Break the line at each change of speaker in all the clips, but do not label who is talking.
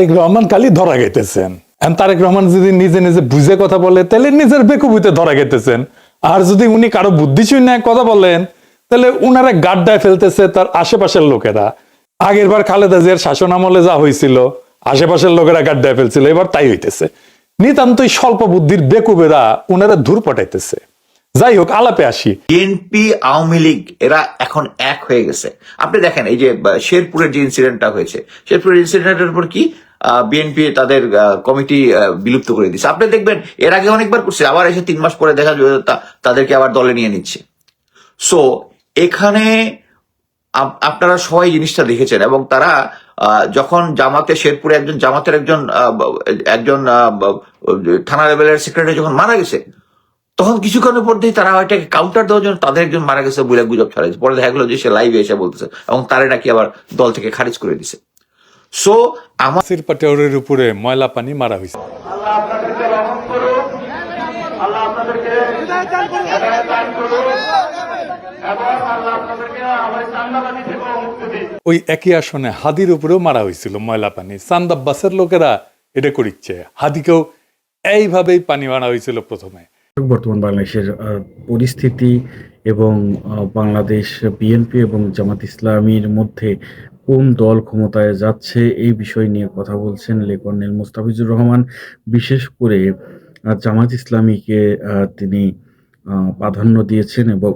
তারেক রহমান খালি ধরা গেতেছেন। তারেক রহমান যদি নিজে নিজে বুঝে কথা বলে তাহলে নিজের বেকুবিতে ধরা গেতেছেন, আর যদি উনি কারো বুদ্ধিশূন্য কথা বলেন তাহলে উনারা গাড্ডায় ফেলতেছে তার আশেপাশের লোকেরা। আগের বার খালেদা জিয়ার শাসন আমলে যা হয়েছিল আশেপাশের লোকেরা গাড্ডায় ফেলছিল, এবার তাই হইতেছে। নিতান্তই স্বল্প বুদ্ধির বেকুবেরা উনারা ধূর পাঠাইতেছে। যাই হোক, আলাপে আসি।
বিএনপি আওয়ামী লীগ এরা এখন এক হয়ে গেছে। আপনি দেখেন এই যে শেরপুরের যে ইনসিডেন্টটা হয়েছে, শেরপুরের ইনসিডেন্টের উপর কি বিএনপি তাদের কমিটি বিলুপ্ত করে দিচ্ছে। আপনি দেখবেন এর আগে অনেকবার করছে, আবার এসে 3 মাস পরে দেখা যাবে তাদেরকে আবার দলে নিয়ে নিচ্ছে। সো এখানে আপনারা সবাই জিনিসটা দেখেছেন, এবং তারা যখন শেরপুরে জামাতের একজন থানা লেভেলের সেক্রেটারি যখন মারা গেছে, তখন কিছুক্ষণের পরই তারা এটাকে কাউন্টার দেওয়ার জন্য তাদের একজন মারা গেছে বলে গুজব ছড়াইছে। পরে দেখা গেল যে সে লাইভে এসে বলতেছে, এবং তারে নাকি আবার দল থেকে খারিজ করে দিছে। সো
আমাদের পাটেওরের উপরে ময়লা পানি মারা হয়েছে।
আল্লাহ আপনাদেরকে রহম করুন, আল্লাহ আপনাদেরকে হেদায়েত দান করুন, এবং আল্লাহ আপনাদেরকে আমাদের চান্দাবাজি থেকেও মুক্তি দিন।
ওই একই আসনে হাদির উপরেও মারা হয়েছিল ময়লা পানি। চান্দ আব্বাসের লোকেরা এটা করিচ্ছে, হাদিকেও এইভাবেই পানি মারা হয়েছিল প্রথমে।
বর্তমান বাংলাদেশের পরিস্থিতি এবং বাংলাদেশ বিএনপি এবং জামাত ইসলামীর মধ্যে কোন দল ক্ষমতায় যাচ্ছে এই বিষয় নিয়ে কথা বলছেন কর্নেল মোস্তাফিজুর রহমান। বিশেষ করে জামাত ইসলামীকে তিনি প্রাধান্য দিয়েছেন এবং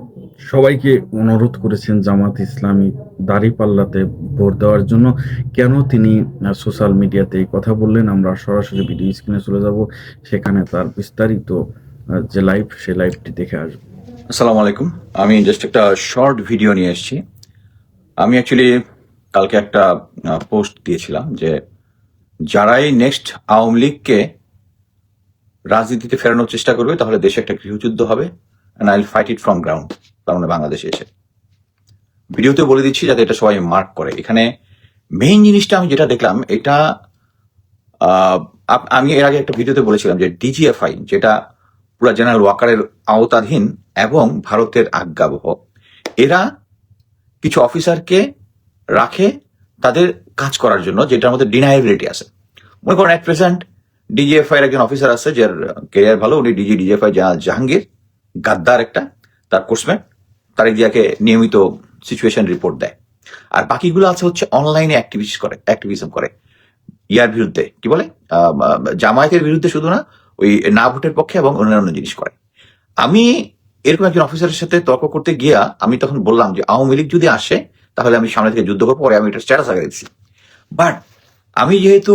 সবাইকে অনুরোধ করেছেন জামাত ইসলামী দাঁড়িপাল্লাতে ভোট দেওয়ার জন্য। কেন তিনি সোশ্যাল মিডিয়াতে এই কথা বললেন, আমরা সরাসরি ভিডিও স্ক্রিনে চলে যাব, সেখানে তার বিস্তারিত যে লাইভ, সে লাইভটি দেখে আসবো।
আসসালামু আলাইকুম। আমি জাস্ট একটা শর্ট ভিডিও নিয়ে এসেছি। আমি অ্যাকচুয়ালি কালকে একটা পোস্ট দিয়েছিলাম যে যারাই নেক্সট আওয়ামী লীগকে রাজনীতিতে ফেরানোর চেষ্টা করবে তাহলে দেশে একটা গৃহযুদ্ধ হবে, and I will fight it from ground. তার মানে বাংলাদেশে এসে ভিডিওতে বলে দিচ্ছি যাতে এটা সবাই মার্ক করে। এখানে মেইন জিনিসটা আমি যেটা দেখলাম, এটা আমি এর আগে একটা ভিডিওতে বলেছিলাম যে ডিজিএফআই, যেটা পুরা জেনারেল ওয়াকারের আওতাধীন এবং ভারতের আজ্ঞাবহ, এরা কিছু অফিসারকে রাখে তাদের কাজ করার জন্য, যেটার মধ্যে ডিনায়াবিলিটি আছে। মনে করেন এট প্রেজেন্ট ডিজিএফআই এর একজন অফিসার আছে যার ক্যারিয়ার ভালো, উনি ডিজিএফআই জাহাঙ্গীর গাদ্দার একটা তার কোর্সমেট, তারেক জিয়াকে নিয়মিত সিচুয়েশন রিপোর্ট দেয়। আর বাকিগুলো আছে হচ্ছে অনলাইনে অ্যাক্টিভিজম করে ইয়ার বিরুদ্ধে, কি বলে জামায়াতের বিরুদ্ধে, শুধু না ওই না ভোটের পক্ষে এবং অন্যান্য জিনিস করে। আমি এরকম একজন অফিসারের সাথে তর্ক করতে গিয়া আমি তখন বললাম যে আওয়ামী লীগ যদি আসে তাহলে আমি সামনে থেকে যুদ্ধ করবো, পরে আমি এটা স্ট্যাটাস আগে দিচ্ছি। বাট আমি যেহেতু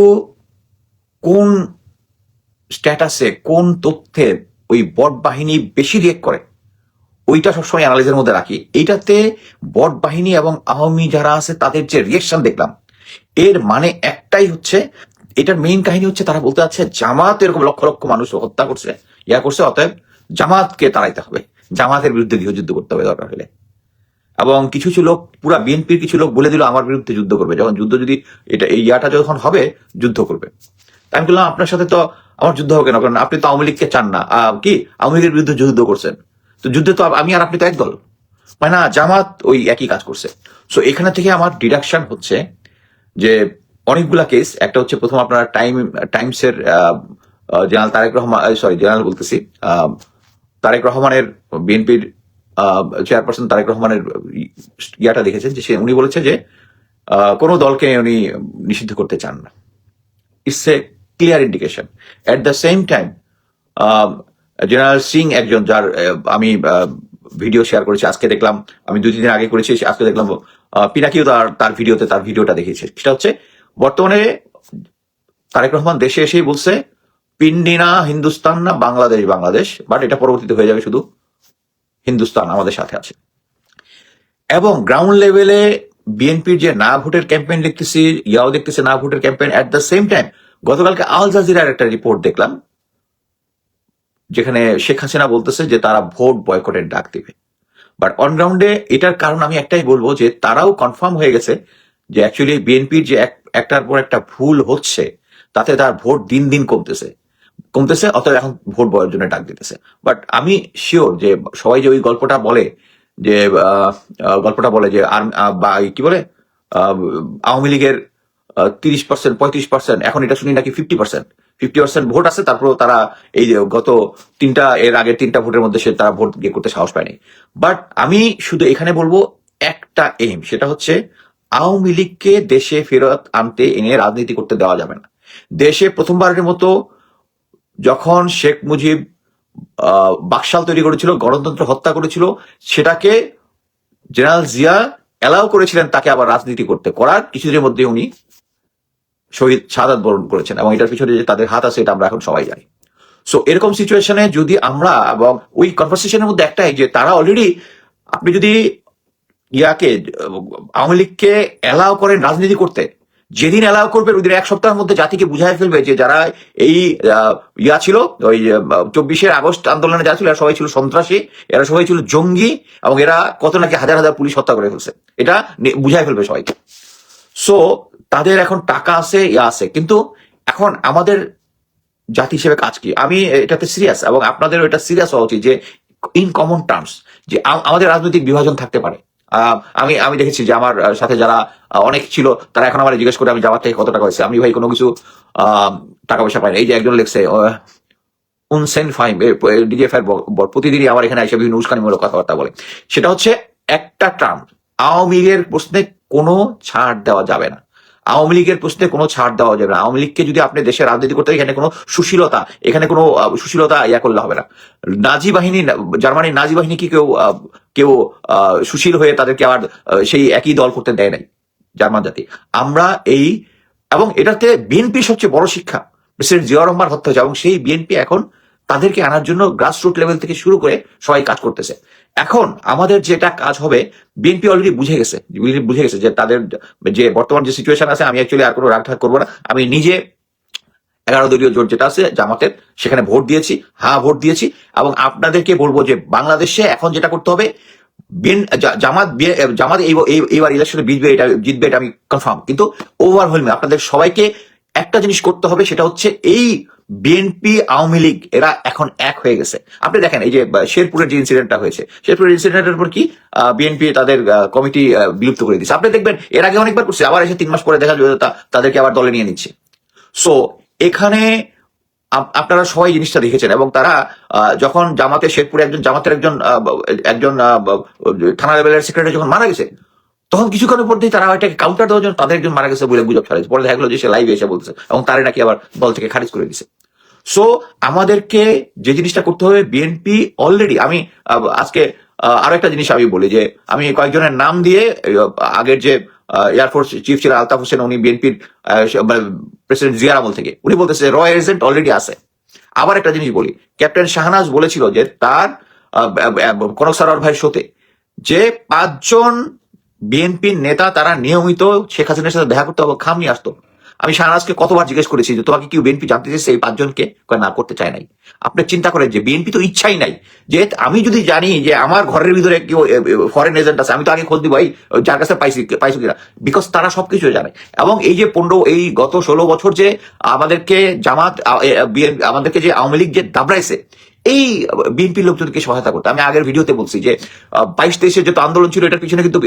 কোন স্ট্যাটাসে কোন তথ্যে ওই বট বাহিনী বেশি রিয়েক্ট করে ওইটা সবসময় অ্যানালাইজের মধ্যে রাখি, এইটাতে বট বাহিনী এবং আওয়ামী যারা আছে তাদের যে রিয়েকশন দেখলাম, এর মানে একটাই হচ্ছে, এটার মেইন কাহিনী হচ্ছে তারা বলতে চাচ্ছে জামাত এরকম লক্ষ লক্ষ মানুষ হত্যা করছে, করছে, অতএব জামাতকে তাড়াইতে হবে, জামাতের বিরুদ্ধে গৃহযুদ্ধ করতে হবে দরকার হলে। এবং কিছু কিছু লোক, পুরা বিএনপির কিছু লোক বলে দিল আমার বিরুদ্ধে যুদ্ধ করবে, যখন যুদ্ধ যদি এই যখন হবে যুদ্ধ করবে। আমি বললাম আপনার সাথে তো আমার যুদ্ধ হবে কেন, কারণ আপনি তো আওয়ামী লীগকে চান না, কি আওয়ামী লীগের বিরুদ্ধে যুদ্ধ করছেন, তো যুদ্ধে তো আমি আর আপনি তো এক দল, মানে না, জামাত ওই একই কাজ করছে। সো এখানে থেকে আমার ডিডাকশন হচ্ছে যে অনেকগুলা কেস, একটা হচ্ছে প্রথম আপনার টাইমসের জেনারেল তারেক রহমানের বিএনপির চেয়ারপারসন তারেক রহমানের ইয়াটা দেখেছেন যে উনি বলেছে যে কোনো দলকে উনি নিষিদ্ধ করতে চান না। It's a clear indication. At the same time general Singh একজন, যার আমি ভিডিও শেয়ার করেছি, আজকে দেখলাম, আমি 2-3 দিন আগে করেছি, আজকে দেখলাম পিনাকিও তার ভিডিওটা দেখিয়েছে। সেটা হচ্ছে বর্তমানে তারেক রহমান দেশে এসেই বলছে পিন্ডি না হিন্দুস্তান না বাংলাদেশ, বাট এটা পরবর্তীতে হয়ে যাবে শুধু হিন্দুস্তান আমাদের সাথে আছে। এবং গ্রাউন্ড লেভেলে বিএনপির যে না ভোটের ক্যাম্পেইন দেখতেছি, দেখতেছে না ভোটের campaign. At the same time গতকালকে আল জাজিরার একটা রিপোর্ট দেখলাম যেখানে শেখ হাসিনা বলতেছে যে তারা ভোট বয়কটের ডাক দিবে। বাট অন গ্রাউন্ডে এটার কারণ আমি একটাই বলবো যে তারাও কনফার্ম হয়ে গেছে যে অ্যাকচুয়ালি বিএনপির যে একটার পর একটা ভুল হচ্ছে তাতে তার ভোট দিন দিন কমতেছে, অতএব এখন ভোট বয়ের জন্য ডাক দিতেছে। বাট আমি শিওর যে সবাই যে ওই গল্পটা বলে যে কি বলে আওয়ামী লীগের 30%, 35%, এখন এটা শুনি নাকি 50% ভোট আছে। তারপর তারা এই যে গত এর আগের 3টা ভোটের মধ্যে তারা ভোট গিয়ে করতে সাহস পায়নি। বাট আমি শুধু এখানে বলবো একটা এইম, সেটা হচ্ছে আওয়ামী লীগকে দেশে ফেরত আনতে এনে রাজনীতি করতে দেওয়া যাবে না। দেশে প্রথমবারের মতো যখন শেখ মুজিব বাকশাল তৈরি করেছিল, গণতন্ত্র হত্যা করেছিল, সেটাকে জেনারেল জিয়া অ্যালাউ করেছিলেন তাকে আবার রাজনীতি করার কিছুদিনের মধ্যে উনি শাহাদাত বরণ করেছেন, এবং এটার পিছনে যে তাদের হাত আছে এটা আমরা এখন সবাই জানি। সো এরকম সিচুয়েশনে যদি আমরা, এবং ওই কনভারসেশনের মধ্যে একটাই যে তারা অলরেডি, আপনি যদি আওয়ামী লীগকে অ্যালাউ করেন রাজনীতি করতে, যেদিন অ্যালাউ করবেন ওই দিন 1 সপ্তাহের মধ্যে জাতিকে বুঝাই ফেলবে যে যারা এই ছিল ওই 24শে আগস্ট আন্দোলনে যারা ছিল এরা সবাই ছিল সন্ত্রাসী, এরা সবাই ছিল জঙ্গি, এবং এরা কত নাকি হাজার হাজার পুলিশ হত্যা করে ফেলছে, এটা বুঝাই ফেলবে সবাইকে। সো তাদের এখন টাকা আছে, আছে, কিন্তু এখন আমাদের জাতি হিসেবে কাজ কি? আমি এটাতে সিরিয়াস, এবং আপনাদেরও এটা সিরিয়াস হওয়া উচিত যে ইন কমন টার্মস যে আমাদের রাজনৈতিক বিভাজন থাকতে পারে। আমি দেখেছি যে আমার সাথে যারা অনেক ছিল তারা এখন আমার জিজ্ঞেস করে আমি জামাত থেকে কত টাকা হয়েছে, আমি ভাই কোনো কিছু টাকা পয়সা পাই না। এই যে একজন লিখছে উনসেন ফাইম ডিজিএফআই প্রতিদিনই আমার এখানে এসে বিভিন্ন উস্কানিমূলক কথাবার্তা বলে, সেটা হচ্ছে একটা টার্ম, আওয়ামী লীগের প্রশ্নে কোনো ছাড় দেওয়া যাবে না। আওয়ামী লীগের প্রশ্নে কোনো ছাড় দেওয়া যাবে না। আওয়ামী লীগকে যদি আপনি দেশে রাজনীতি করতে, এখানে কোনো সুশীলতা ইয়া করলে হবে না। নাজি বাহিনী, জার্মানির নাজি বাহিনী কি কেউ সুশীল হয়ে তাদেরকে আবার সেই একই দল করতে দেয় নাই জার্মান জাতি। আমরা এবং এটাতে বিএনপি সবচেয়ে বড় শিক্ষা, প্রেসিডেন্ট জিয়াউর রহমান হত্যা হয়েছে, এবং সেই বিএনপি এখন তাদেরকে আনার জন্য গ্রাসরুট লেভেল থেকে শুরু করে সবাই কাজ করতেছে। এখন আমাদের যেটা কাজ হবে, বিএনপি অলরেডি বুঝে গেছে যে তাদের যে বর্তমান যে সিচুয়েশন আছে, আমি অ্যাকচুয়ালি আর কোনো রাগঢাক করবো না, আমি নিজে 11 দলীয় জোট যেটা আছে জামাতের, সেখানে ভোট দিয়েছি, ভোট দিয়েছি, এবং আপনাদেরকে বলবো যে বাংলাদেশে এখন যেটা করতে হবে, জামাত এইবার ইলেকশনে জিতবে, এটা আমি কনফার্ম, কিন্তু ওভারওয়েলমিং আপনাদের সবাইকে একটা জিনিস করতে হবে, সেটা হচ্ছে এই বিএনপি আওয়ামী লীগ এরা এখন এক হয়ে গেছে। আপনি দেখেন এই যে শেরপুরের যে ইনসিডেন্টটা হয়েছে, শেরপুরের ইনসিডেন্টের পর কি বিএনপি তাদের কমিটি বিলুপ্ত করে দিচ্ছে। আপনি দেখবেন এর আগে অনেকবার করছে, আবার এসে 3 মাস পরে দেখা যাবে তাদেরকে আবার দলে নিয়ে নিচ্ছে। সো এখানে আপনারা সবাই জিনিসটা দেখেছেন, এবং তারা যখন শেরপুরে জামাতের একজন থানা লেভেলের সেক্রেটারি যখন মারা গেছে, তখন কিছুক্ষণের মধ্যেই তারা এটাকে কাউন্টার দেওয়ার জন্য তাদের একজন মারা গেছে বলে গুজব ছড়াইছে। পরে দেখা গেলো যে সে লাইভে এসে বলতেছে, এবং তারে নাকি আবার দল থেকে খারিজ করে দিছে। সো আমাদেরকে যে জিনিসটা করতে হবে, বিএনপি অলরেডি, আমি আজকে আরো একটা জিনিস আমি বলি যে আমি কয়েকজনের নাম দিয়ে, আগের যে এয়ারফোর্স চিফ ছিলেন আলতাফ হোসেন, উনি বিএনপির প্রেসিডেন্ট জিয়ার আমল থেকে, উনি বলতেছে র এজেন্ট অলরেডি আছে। আবার একটা জিনিস বলি, ক্যাপ্টেন শাহনাজ বলেছিল যে তার কনক সারোয়ার ভাইয়ের শোতে যে 5 জন বিএনপির নেতা তারা নিয়মিত শেখ হাসিনার সাথে দেখা করতে হবে, খাম নিয়ে আসতো। আমি শাহনাজকে কতবার জিজ্ঞেস করেছি যে তোমাকে কি বিএনপি জানতে চেয়েছে এই 5 জনকে? না, করতে চায় নাই। আপনি চিন্তা করেন যে বিএনপি তো ইচ্ছাই নাই, যে আমি যদি জানি যে আমার ঘরের ভিতরে কেউ ফরেন এজেন্ট আছে, আমি তো আগে খোঁজ দিব যার কাছে পাইছো কিনা, বিকজ তারা সবকিছু জানে। এবং এই যে গত 16 বছর যে আমাদেরকে আমাদেরকে যে আওয়ামী লীগ যে দাবড়াইছে, এই বিএনপির লোকজনকে সহায়তা করতে, আমি আগের ভিডিওতে বলছি যে 22-23 যত আন্দোলন ছিল, এটার পিছনে কিন্তু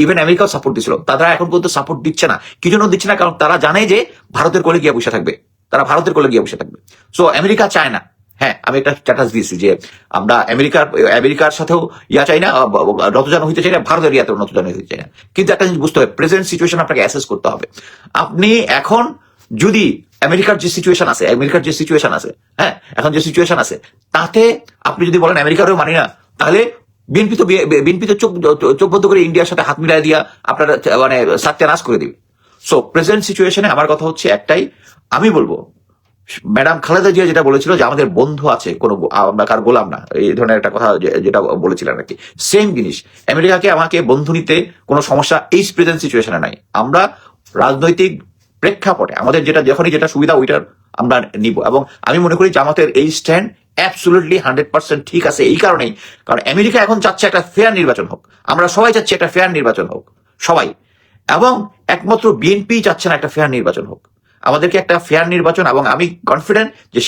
ইভেন আমেরিকাও সাপোর্ট দিচ্ছিল। তারা এখন পর্যন্ত সাপোর্ট দিচ্ছে না। কি জন্য দিচ্ছে না? কারণ তারা জানে যে ভারতের কোলে গিয়ে বসে থাকবে, সো আমেরিকা চায় না। হ্যাঁ, আমি একটা স্ট্যাটাস দিয়েছি যে আমরা আমেরিকার সাথেও চাই না, নতজানু হইতে চাই না, ভারতের ইয়াতেও নতজানু হইতে চাই না। কিন্তু একটা জিনিস বুঝতে হবে, প্রেজেন্ট সিচুয়েশন আপনাকে অ্যাসেস করতে হবে। আপনি এখন যদি আমেরিকার যে সিচুয়েশন আছে, হ্যাঁ, এখন যে সিচুয়েশন আছে, তাতে আপনি যদি বলেন আমেরিকারও মানি না, তাহলে বিএনপি তো চোখ বন্ধ করে ইন্ডিয়ার সাথে হাত মিলাই দিয়া আপনারা মানে সত্যানাশ করে দিবে। সো প্রেজেন্ট সিচুয়েশনে আমার কথা হচ্ছে একটাই, আমি বলবো ম্যাডাম খালেদা জিয়া যেটা বলেছিল যে আমাদের বন্ধু আছে, কোনো আমরা কার গোলাম না, এই ধরনের একটা কথা যেটা বলেছিলেন নাকি, সেম জিনিস আমেরিকাকে আমাকে বন্ধু নিতে কোনো সমস্যা এই প্রেজেন্ট সিচুয়েশনে নাই। আমরা রাজনৈতিক প্রেক্ষাপটে আমাদের যখনই যেটা সুবিধা ওইটার আমরা নিব, এবং আমি মনে করি জামাতের এই স্ট্যান্ড অ্যাবসলিউটলি 100% ঠিক আছে। এই কারণেই, কারণ আমেরিকা এখন চাচ্ছে একটা ফেয়ার নির্বাচন হোক, আমরা সবাই চাচ্ছি একটা ফেয়ার নির্বাচন হোক, সবাই, এবং একমাত্র বিএনপি চাচ্ছে না একটা ফেয়ার নির্বাচন হোক। আমাদেরকে একটা ফেয়ার নির্বাচন, এবং আমি কনফিডেন্ট যে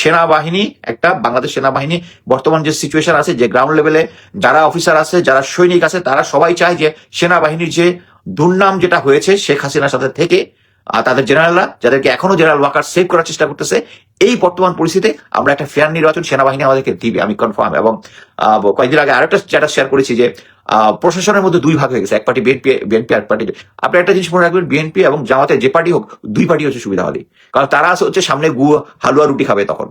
বাংলাদেশ সেনাবাহিনী বর্তমান যে সিচুয়েশন আছে, যে গ্রাউন্ড লেভেলে যারা অফিসার আছে, যারা সৈনিক আছে, তারা সবাই চায় যে সেনাবাহিনীর যে দুর্নাম যেটা হয়েছে শেখ হাসিনার সাথে থেকে তাদের জেনারেলরা যাদেরকে এখনো জেনারেল ওয়াকার সেভ করার চেষ্টা করতেছে, এই বর্তমান পরিস্থিতিতে আমরা একটা ফেয়ার নির্বাচন সেনাবাহিনী আমাদেরকে দিবে, আমি কনফার্ম। এবং কয়েকদিন আগে আরেকটা স্ট্যাটাস শেয়ার করেছি যে প্রশাসনের মধ্যে দুই ভাগ হয়ে গেছে, এক পার্টি বিএনপি আর পার্টি। আপনি একটা জিনিস মনে রাখবেন, বিএনপি এবং জামাতের যে পার্টি হোক, দুই পার্টি হচ্ছে সুবিধাবাদী, কারণ তারা হচ্ছে সামনে হালুয়া রুটি খাবে তখন।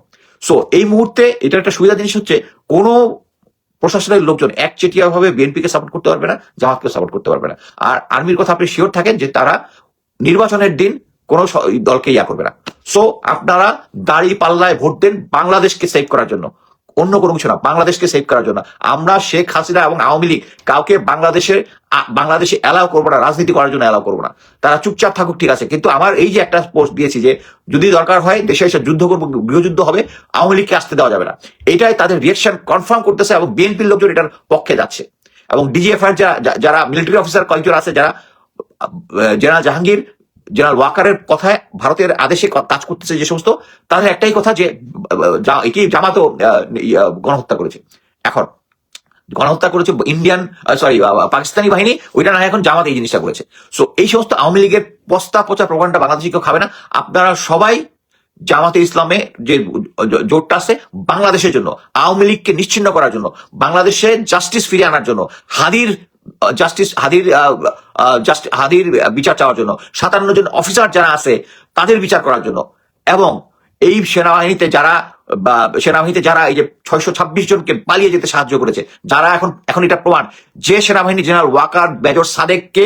সো এই মুহূর্তে এটা একটা সুবিধা জিনিস হচ্ছে, কোনো প্রশাসনের লোকজন একচেটিয়া ভাবে বিএনপিকে সাপোর্ট করতে পারবে না, জামাতকে সাপোর্ট করতে পারবে না। আর আর্মির কথা আপনি শিওর থাকেন যে তারা নির্বাচনের দিন কোনো দলকে করবে না। সো আপনারা দাড়ি পাল্লায় ভোট দেন বাংলাদেশকে সেভ করার জন্য, অন্য কোনো কিছু না, বাংলাদেশকে সেভ করার জন্য। আমরা শেখ হাসিনা এবং আওয়ামী লীগ কাউকে বাংলাদেশে অ্যালাউ করবো না, রাজনীতি করার জন্য অ্যালাউ করবো না। তারা চুপচাপ থাকুক, ঠিক আছে, কিন্তু আমার এই যে একটা পোস্ট দিয়েছি যে যদি দরকার হয় দেশে এসে যুদ্ধ করবো, গৃহযুদ্ধ হবে, আওয়ামী লীগকে আসতে দেওয়া যাবে না, এটাই তাদের রিয়েকশন কনফার্ম করতেছে। এবং বিএনপির লোকজন এটার পক্ষে যাচ্ছে, এবং ডিজিএফআই যারা মিলিটারি অফিসার কয়েকজন আছে, যারা জেনারেল জাহাঙ্গীর, জেনারেল ওয়াকারের কথায় ভারতের আদেশে কাজ করতেছে যে সমস্ত, তাদের একটাই কথা যে এটি জামাতও গণহত্যা করেছে। এখন গণহত্যা করেছে পাকিস্তানি বাহিনী, ওইটা না, এখন জামাত এই জিনিসটা করেছে। সো এই সমস্ত আওয়ামী লীগের পচা প্রোপাগান্ডা বাংলাদেশি কেউ খাবে না। আপনারা সবাই জামাতে ইসলামে যে জোটটা আছে বাংলাদেশের জন্য, আওয়ামী লীগকে নিশ্চিহ্ন করার জন্য, বাংলাদেশে জাস্টিস ফিরিয়ে আনার জন্য, হাদির বিচার চাওয়ার জন্য, 57 জন অফিসার যারা আছে তাদের বিচার করার জন্য, এবং এই সেনাবাহিনীতে যারা এই যে 626 জনকে পালিয়ে যেতে সাহায্য করেছে, যারা এখন এটা প্রমাণ যে সেনাবাহিনী জেনারেল ওয়াকার, মেজর সাদেককে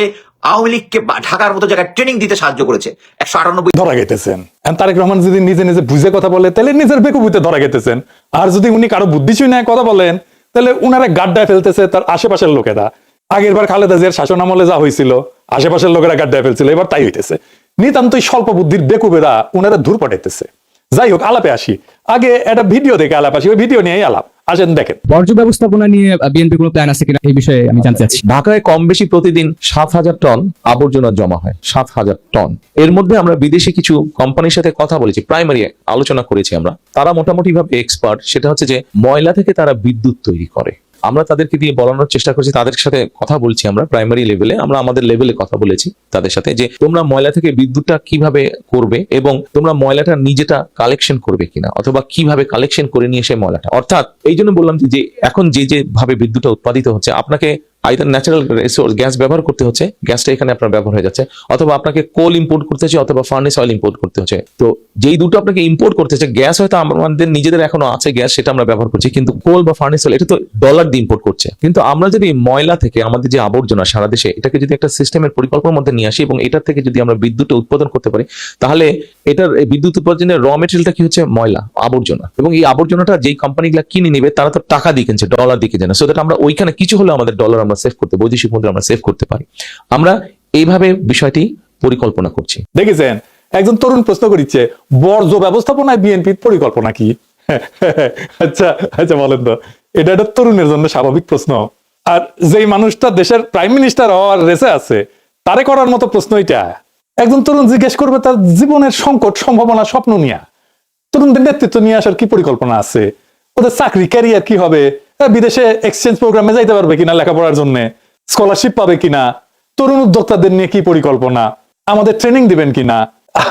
আওয়ামী লীগকে ঢাকার মতো জায়গায় ট্রেনিং দিতে সাহায্য করেছে, 198
ধরা গেতেছেন। তারেক রহমান যদি নিজে নিজে বুঝে কথা বলে তাহলে নিজের বেকুবিতে ধরা গেতেছেন, আর যদি উনি কারো বুদ্ধিশূন্য কথা বলেন তাহলে উনারা গাড্ডায় ফেলতেছে তার আশেপাশের লোকেরা। আগের বার খালেদা জিয়ার শাসন আমলে যা হয়েছিল, আশেপাশের লোকেরা গাড্ডায় ফেলছিল, এবার তাই হইতেছে। নিতান্তই স্বল্প বুদ্ধির বেকুবেরা উনারা ধূর পাঠাইতেছে। যাই হোক, আলাপে আসি। আগে একটা ভিডিও দেখে আলাপ আসি, ওই ভিডিও নিয়েই আলাপ। আসেন দেখেন।
বর্জ্য ব্যবস্থাপনা নিয়ে বিএনপি কোনো প্ল্যান আছে কিনা, এই বিষয়ে আমি জানতে চাচ্ছি।
ঢাকায় কম বেশি প্রতিদিন 7,000 টন আবর্জনা জমা হয়, 7,000 টন। এর মধ্যে আমরা বিদেশি কিছু কোম্পানির সাথে কথা বলেছি, প্রাইমারি আলোচনা করেছি আমরা। তারা মোটামুটি ভাবে এক্সপার্ট, সেটা হচ্ছে যে ময়লা থেকে তারা বিদ্যুৎ তৈরি করে। আমরা তাদেরকে দিয়ে বলানোর চেষ্টা করছি, তাদের সাথে কথা বলছি আমরা প্রাইমারি লেভেলে, আমরা আমাদের লেভেলে কথা বলেছি তাদের সাথে যে তোমরা ময়লা থেকে বিদ্যুৎটা কিভাবে করবে, এবং তোমরা ময়লাটা নিজেটা কালেকশন করবে কিনা, অথবা কিভাবে কালেকশন করে নিয়ে এসে ময়লাটা। অর্থাৎ এই জন্য বললাম যে এখন যে ভাবে বিদ্যুৎটা উৎপাদিত হচ্ছে, আপনাকে আইদার ন্যাচারাল রিসোর্স গ্যাস ব্যবহার করতে হচ্ছে, গ্যাসটা এখানে আপনার ব্যবহার হয়ে যাচ্ছে, অথবা আপনাকে কোল ইম্পোর্ট করতে হচ্ছে, অথবা ফার্নেস অয়েল ইম্পোর্ট করতে হচ্ছে। তো যেই দুটো আপনাকে ইম্পোর্ট করতে হচ্ছে, গ্যাস হয়তো আমাদের নিজেদের এখনো আছে গ্যাস, সেটা আমরা ব্যবহার করছি, কিন্তু কোল বা ফার্নেস অয়েল এটা তো ডলার দিয়ে ইম্পোর্ট করছে। কিন্তু আমরা যদি ময়লা থেকে আমাদের যে আবর্জনা সারা দেশে, এটাকে যদি একটা সিস্টেমের পরিকল্পনার মধ্যে নিয়ে আসি এবং এটার থেকে যদি আমরা বিদ্যুৎটা উৎপাদন করতে পারি, তাহলে এটার বিদ্যুৎ উৎপাদনের র মেটেরিয়ালটা কি হচ্ছে ময়লা, আবর্জনা। এবং এই আবর্জনাটা যেই কোম্পানিগুলো কিনে নিবে তারা তো টাকা দিয়ে কিনছে, ডলার দিয়ে কিনছে না। সো দ্যাট আমরা ওইখানে কিছু হলে আমাদের ডলার আমরা সেভ করতে, বৈদেশিক মুদ্রা আমরা সেভ করতে পারি। আমরা এইভাবে বিষয়টি পরিকল্পনা করছি।
দেখেছেন, একজন তরুণ প্রশ্ন করিচ্ছে বর্জ্য ব্যবস্থাপনায় বিএনপির পরিকল্পনা কি? আচ্ছা আচ্ছা, বলেন তো, এটা একটা তরুণের জন্য স্বাভাবিক প্রশ্ন। আর যেই মানুষটা দেশের প্রাইম মিনিস্টার হওয়ার রেসে আছে, তারে করার মতো প্রশ্ন এটা। একজন তরুণ জিজ্ঞেস করবে তার জীবনের সংকট, সম্ভাবনা, স্বপ্ন নিয়ে। তরুণদের নেতৃত্ব নিয়ে আসার কি পরিকল্পনা আছে, ওদের চাকরি ক্যারিয়ার কি হবে, বিদেশে এক্সচেঞ্জ প্রোগ্রামে যাইতে পারবে কিনা লেখাপড়ার জন্য, স্কলারশিপ পাবে কিনা, তরুণ উদ্যোক্তাদের নিয়ে কি পরিকল্পনা, আমাদের ট্রেনিং দিবেন কিনা।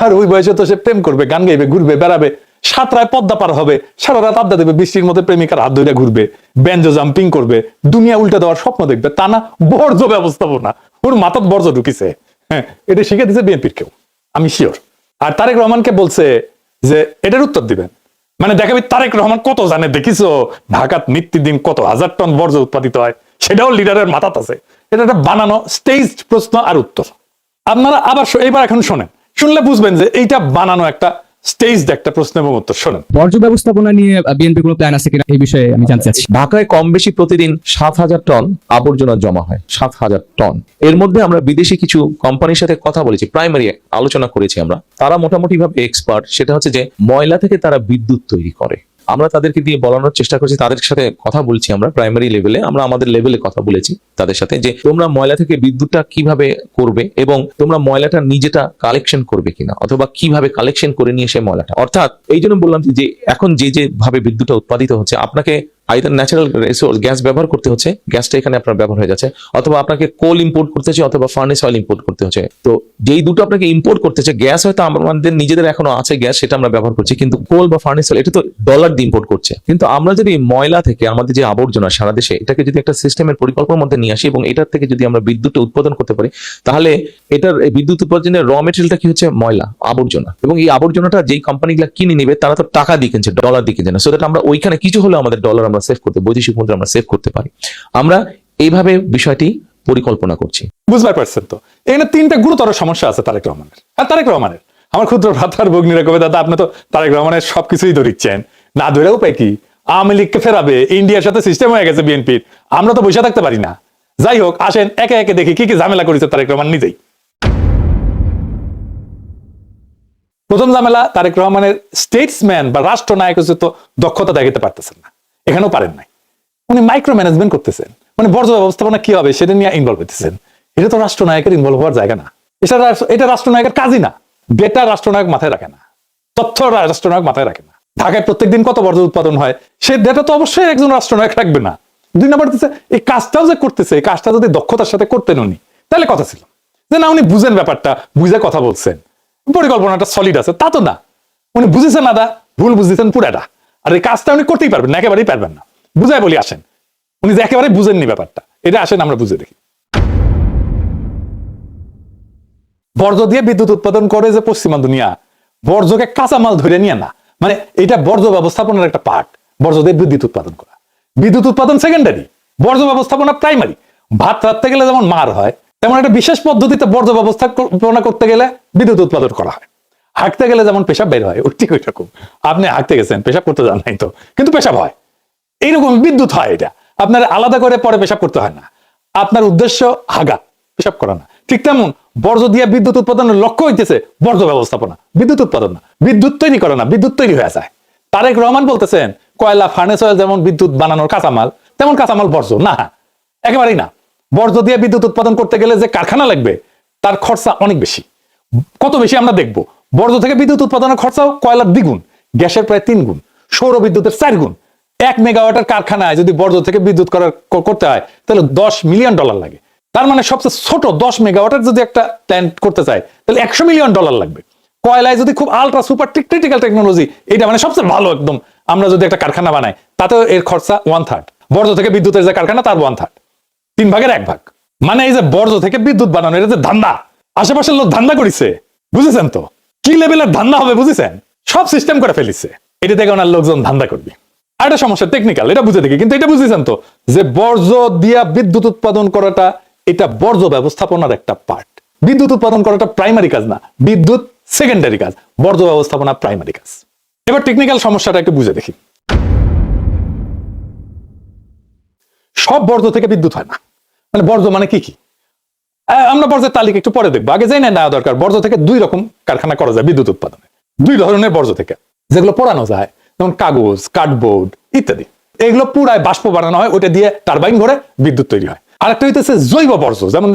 আর ওই বয়সে তো সে প্রেম করবে, গান গাইবে, ঘুরবে, বেড়াবে, সাতরায় পদ্মা পার হবে, সারা রাত আড্ডা দেবে, বৃষ্টির মধ্যে প্রেমিকার হাত ধরে ঘুরবে, ব্যাঞ্জো জাম্পিং করবে, দুনিয়া উল্টে দেওয়ার স্বপ্ন দেখবে। তা না বর্জ্য ব্যবস্থাপনা, ওর মাথাত বর্জ্য ঢুকিছে। হ্যাঁ, এটা শিখে দিচ্ছে বিএনপির কেউ, আমি শিওর। আর তারেক রহমানকে বলছে যে এটার উত্তর দিবেন, মানে দেখাবি তারেক রহমান কত জানে। দেখিছো ঢাকাত নিত্যদিন কত হাজার টন বর্জ্য উৎপাদিত হয়, সেটাও লিডারের মাথাত আছে। এটা একটা বানানো স্টেজড প্রশ্ন আর উত্তর। আপনারা আবার এবার এখন শোনেন, শুনলে বুঝবেন যে এইটা বানানো একটা স্টেজড একটা প্রশ্ন এবং উত্তর। শোনেন।
বর্জ্য ব্যবস্থাপনা নিয়ে বিএনপি কোনো প্ল্যান আছে কিনা, এই বিষয়ে আমি জানতে চাচ্ছি।
ঢাকায় কম বেশি প্রতিদিন 7,000 টন আবর্জনা জমা হয়, 7,000 টন। এর মধ্যে আমরা বিদেশি কিছু কোম্পানির সাথে কথা বলেছি, প্রাইমারি আলোচনা করেছি আমরা। তারা মোটামুটি ভাবে এক্সপার্ট, সেটা হচ্ছে যে ময়লা থেকে তারা বিদ্যুৎ তৈরি করে। আমরা তাদেরকে দিয়ে বলানোর চেষ্টা করছি, তাদের সাথে কথা বলছি আমরা প্রাইমারি লেভেলে, আমরা আমাদের লেভেলে কথা বলেছি তাদের সাথে যে তোমরা ময়লা থেকে বিদ্যুৎটা কিভাবে করবে, এবং তোমরা ময়লাটা নিজেটা কালেকশন করবে কিনা, অথবা কিভাবে কালেকশন করে নিয়ে এসে ময়লাটা। অর্থাৎ এই জন্য বললাম যে এখন যে ভাবে বিদ্যুৎটা উৎপাদিত হচ্ছে, আপনাকে আইদার ন্যাচারাল রিসোর্স গ্যাস ব্যবহার করতে হচ্ছে, গ্যাসটা এখানে আপনার ব্যবহার হয়ে যাচ্ছে, অথবা আপনাকে কোল ইম্পোর্ট করতে হচ্ছে, অথবা ফার্নেস অয়েল ইম্পোর্ট করতে হচ্ছে। তো যেই দুটো আপনাকে ইম্পোর্ট করতে হচ্ছে, গ্যাস হয়তো আমাদের নিজেদের এখনো আছে গ্যাস, সেটা আমরা ব্যবহার করছি, কিন্তু কোল বা ফার্নেস অয়েল এটা তো ডলার দিয়ে ইম্পোর্ট করছে। কিন্তু আমরা যদি ময়লা থেকে আমাদের যে আবর্জনা সারা দেশে, এটাকে যদি একটা সিস্টেমের পরিকল্পনার মধ্যে নিয়ে আসি এবং এটার থেকে যদি আমরা বিদ্যুৎ উৎপাদন করতে পারি, তাহলে এটার এই বিদ্যুৎ উৎপাদনের র মেটেরিয়ালটা কি হচ্ছে? ময়লা, আবর্জনা। এবং এই আবর্জনাটা যেই কোম্পানিগুলো কিনে নিবে তারা তো টাকা দিয়ে কিনছে, ডলার দিয়ে কিনছে না। সো দ্যাট আমরা ওইখানে কিছু হলেও আমাদের ডলার আমরা সেভ করতে, বৈদেশিক মুদ্রা আমরা সেভ করতে পারি। আমরা এইভাবে বিষয়টি পরিকল্পনা করছি।
বুঝতে পারছেন তো? এখানে তিনটা গুরুতর সমস্যা আছে তারেক রহমানের। আর তারেক রহমানের, আমার ক্ষুদ্র ভ্রাতার ভগ্নীরা কবে, দাদা আপনি তো তারেক রহমানের সবকিছুই ধরিচ্ছেন, না ধরে উপায় কি? আওয়ামী লীগকে ফেরাবে, ইন্ডিয়ার সাথে সিস্টেম হয়ে গেছে বিএনপির, আমরা তো বসে থাকতে পারি না। যাই হোক, আসেন একে একে দেখি কি কি ঝামেলা করেছে তারেক রহমান নিজেই। প্রথম ঝামেলা, তারেক রহমানের স্টেটসম্যান বা রাষ্ট্রনায়ক তো দক্ষতা দেখাতে পারতেছেন না, এখানেও পারেন নাই। উনি মাইক্রো ম্যানেজমেন্ট করতেছেন, মানে বর্জ্য ব্যবস্থাপনা কি হবে সেটা নিয়ে ইনভলভ হইতেছেন। এটা তো রাষ্ট্রনায়কের ইনভলভ হওয়ার জায়গা না, এটা রাষ্ট্রনায়কের কাজই না। ডেটা রাষ্ট্রনায়ক মাথায় রাখে না, তথ্য রাষ্ট্রনায়ক মাথায় রাখে না। ঢাকায় প্রত্যেকদিন কত বর্জ্য উৎপাদন হয় সেই ডেটা তো অবশ্যই একজন রাষ্ট্রনায়ক রাখবে না। দুই নম্বর হচ্ছে এই কাজটাও যে করতেছে, এই কাজটা যদি দক্ষতার সাথে করতেন উনি, তাহলে কথা ছিল যে না উনি বুঝেন ব্যাপারটা, বুঝে কথা বলছেন, পরিকল্পনাটা সলিড আছে। তা তো না, উনি বুঝেছেন আদা, ভুল বুঝেছেন পুরাটা। আর এই কাজটা উনি করতেই পারবেন না, একেবারেই পারবেন না। বুঝাই বলি, আসেন, উনি যে একেবারে বুঝেননি ব্যাপারটা, এটা আসেন আমরা বুঝে দেখি। বর্জ্য দিয়ে বিদ্যুৎ উৎপাদন করে যে পশ্চিমা দুনিয়া, বর্জ্যকে কাঁচামাল ধরে নিয়ে না, মানে এটা বর্জ্য ব্যবস্থাপনার একটা পার্ট। বর্জ্য দিয়ে বিদ্যুৎ উৎপাদন করা, বিদ্যুৎ উৎপাদন সেকেন্ডারি, বর্জ্য ব্যবস্থাপনা প্রাইমারি। ভাত রাখতে গেলে যেমন মার হয়, তেমন একটা বিশেষ পদ্ধতিতে বর্জ্য ব্যবস্থাপনা করতে গেলে বিদ্যুৎ উৎপাদন করা হয়। হাঁটতে গেলে যেমন পেশাব বের হয়, ঠিক ওই রকম। আপনি হাঁটতে গেছেন, পেশাব করতে যান নাই তো, কিন্তু পেশাব হয়, এইরকম বিদ্যুৎ হয়। এটা আপনার আলাদা করে পরে পেশাব করতে হয় না, আপনার উদ্দেশ্য হাগা, পেশাব করা না। ঠিক তেমন বর্জ্য দিয়ে বিদ্যুৎ উৎপাদনের লক্ষ্য হইতেছে বর্জ্য ব্যবস্থাপনা, বিদ্যুৎ উৎপাদন না, বিদ্যুৎ তৈরি করে না, বিদ্যুৎ তৈরি হয়ে যায়। তারেক রহমান বলতেছেন কয়লা, ফার্নেস অয়েল যেমন বিদ্যুৎ বানানোর কাঁচামাল, তেমন কাঁচামাল বর্জ্য না, একেবারেই না। বর্জ্য দিয়ে বিদ্যুৎ উৎপাদন করতে গেলে যে কারখানা লাগবে তার খরচা অনেক বেশি। কত বেশি আমরা দেখবো, বর্জ্য থেকে বিদ্যুৎ উৎপাদনের খরচাও কয়লার 2 গুণ, গ্যাসের প্রায় 3 গুণ, সৌর বিদ্যুতের 4 গুণ। 1 মেগাওয়াটের কারখানায় যদি বর্জ্য থেকে বিদ্যুৎ করতে হয় তাহলে $10 মিলিয়ন লাগে। তার মানে সবচেয়ে ছোট 10 মেগাওয়াটের যদি একটা প্ল্যান্ট করতে চায় তাহলে $100 মিলিয়ন লাগবে। কয়লায় যদি খুব আলট্রা সুপার ক্রিটিক্যাল টেকনোলজি, এটা মানে সবচেয়ে ভালো একদম, আমরা যদি একটা কারখানা বানাই তাতেও এর খরচা 1/3। বর্জ্য থেকে বিদ্যুতের যে কারখানা তার 1/3, 3 ভাগের 1 ভাগ। মানে এই যে বর্জ্য থেকে বিদ্যুৎ বানানো, এটা যে ধান্দা, আশেপাশের লোক ধান্দা করেছে, বুঝেছেন তো? কি লেভেলের ধান্দা হবে বুঝেছেন? সব সিস্টেম করে ফেলিছে, এটা দেখে ওনার লোকজন ধান্দা করবে। আর একটা সমস্যা টেকনিক্যাল, এটা বুঝে দেখি, কিন্তু এটা বুঝেছেন তো যে বর্জ্য দিয়া বিদ্যুৎ উৎপাদন করাটা এটা বর্জ্য ব্যবস্থাপনার একটা পার্ট। বিদ্যুৎ উৎপাদন করাটা প্রাইমারি কাজ না, বিদ্যুৎ সেকেন্ডারি কাজ, বর্জ্য ব্যবস্থাপনা প্রাইমারি কাজ। এবার টেকনিক্যাল সমস্যাটা একটু বুঝে দেখি। সব বর্জ্য থেকে বিদ্যুৎ হয় না, মানে বর্জ্য মানে কি কি আমরা বর্জ্যের তালিকা একটু পরে দেখবো, আগে যাই না নেওয়া দরকার। বর্জ্য থেকে 2 রকম কারখানা করা যায় বিদ্যুৎ উৎপাদনে, 2 ধরনের বর্জ্য থেকে, যেগুলো পোড়ানো যায়, যেমন কাগজ, কার্ডবোর্ড ইত্যাদি। এগুলো পুরায় বাষ্প বানানো হয়, ওটা দিয়ে টারবাইন ঘুরে বিদ্যুৎ তৈরি হয়। আরেকটা হইতেছে জৈব বর্জ্য, যেমন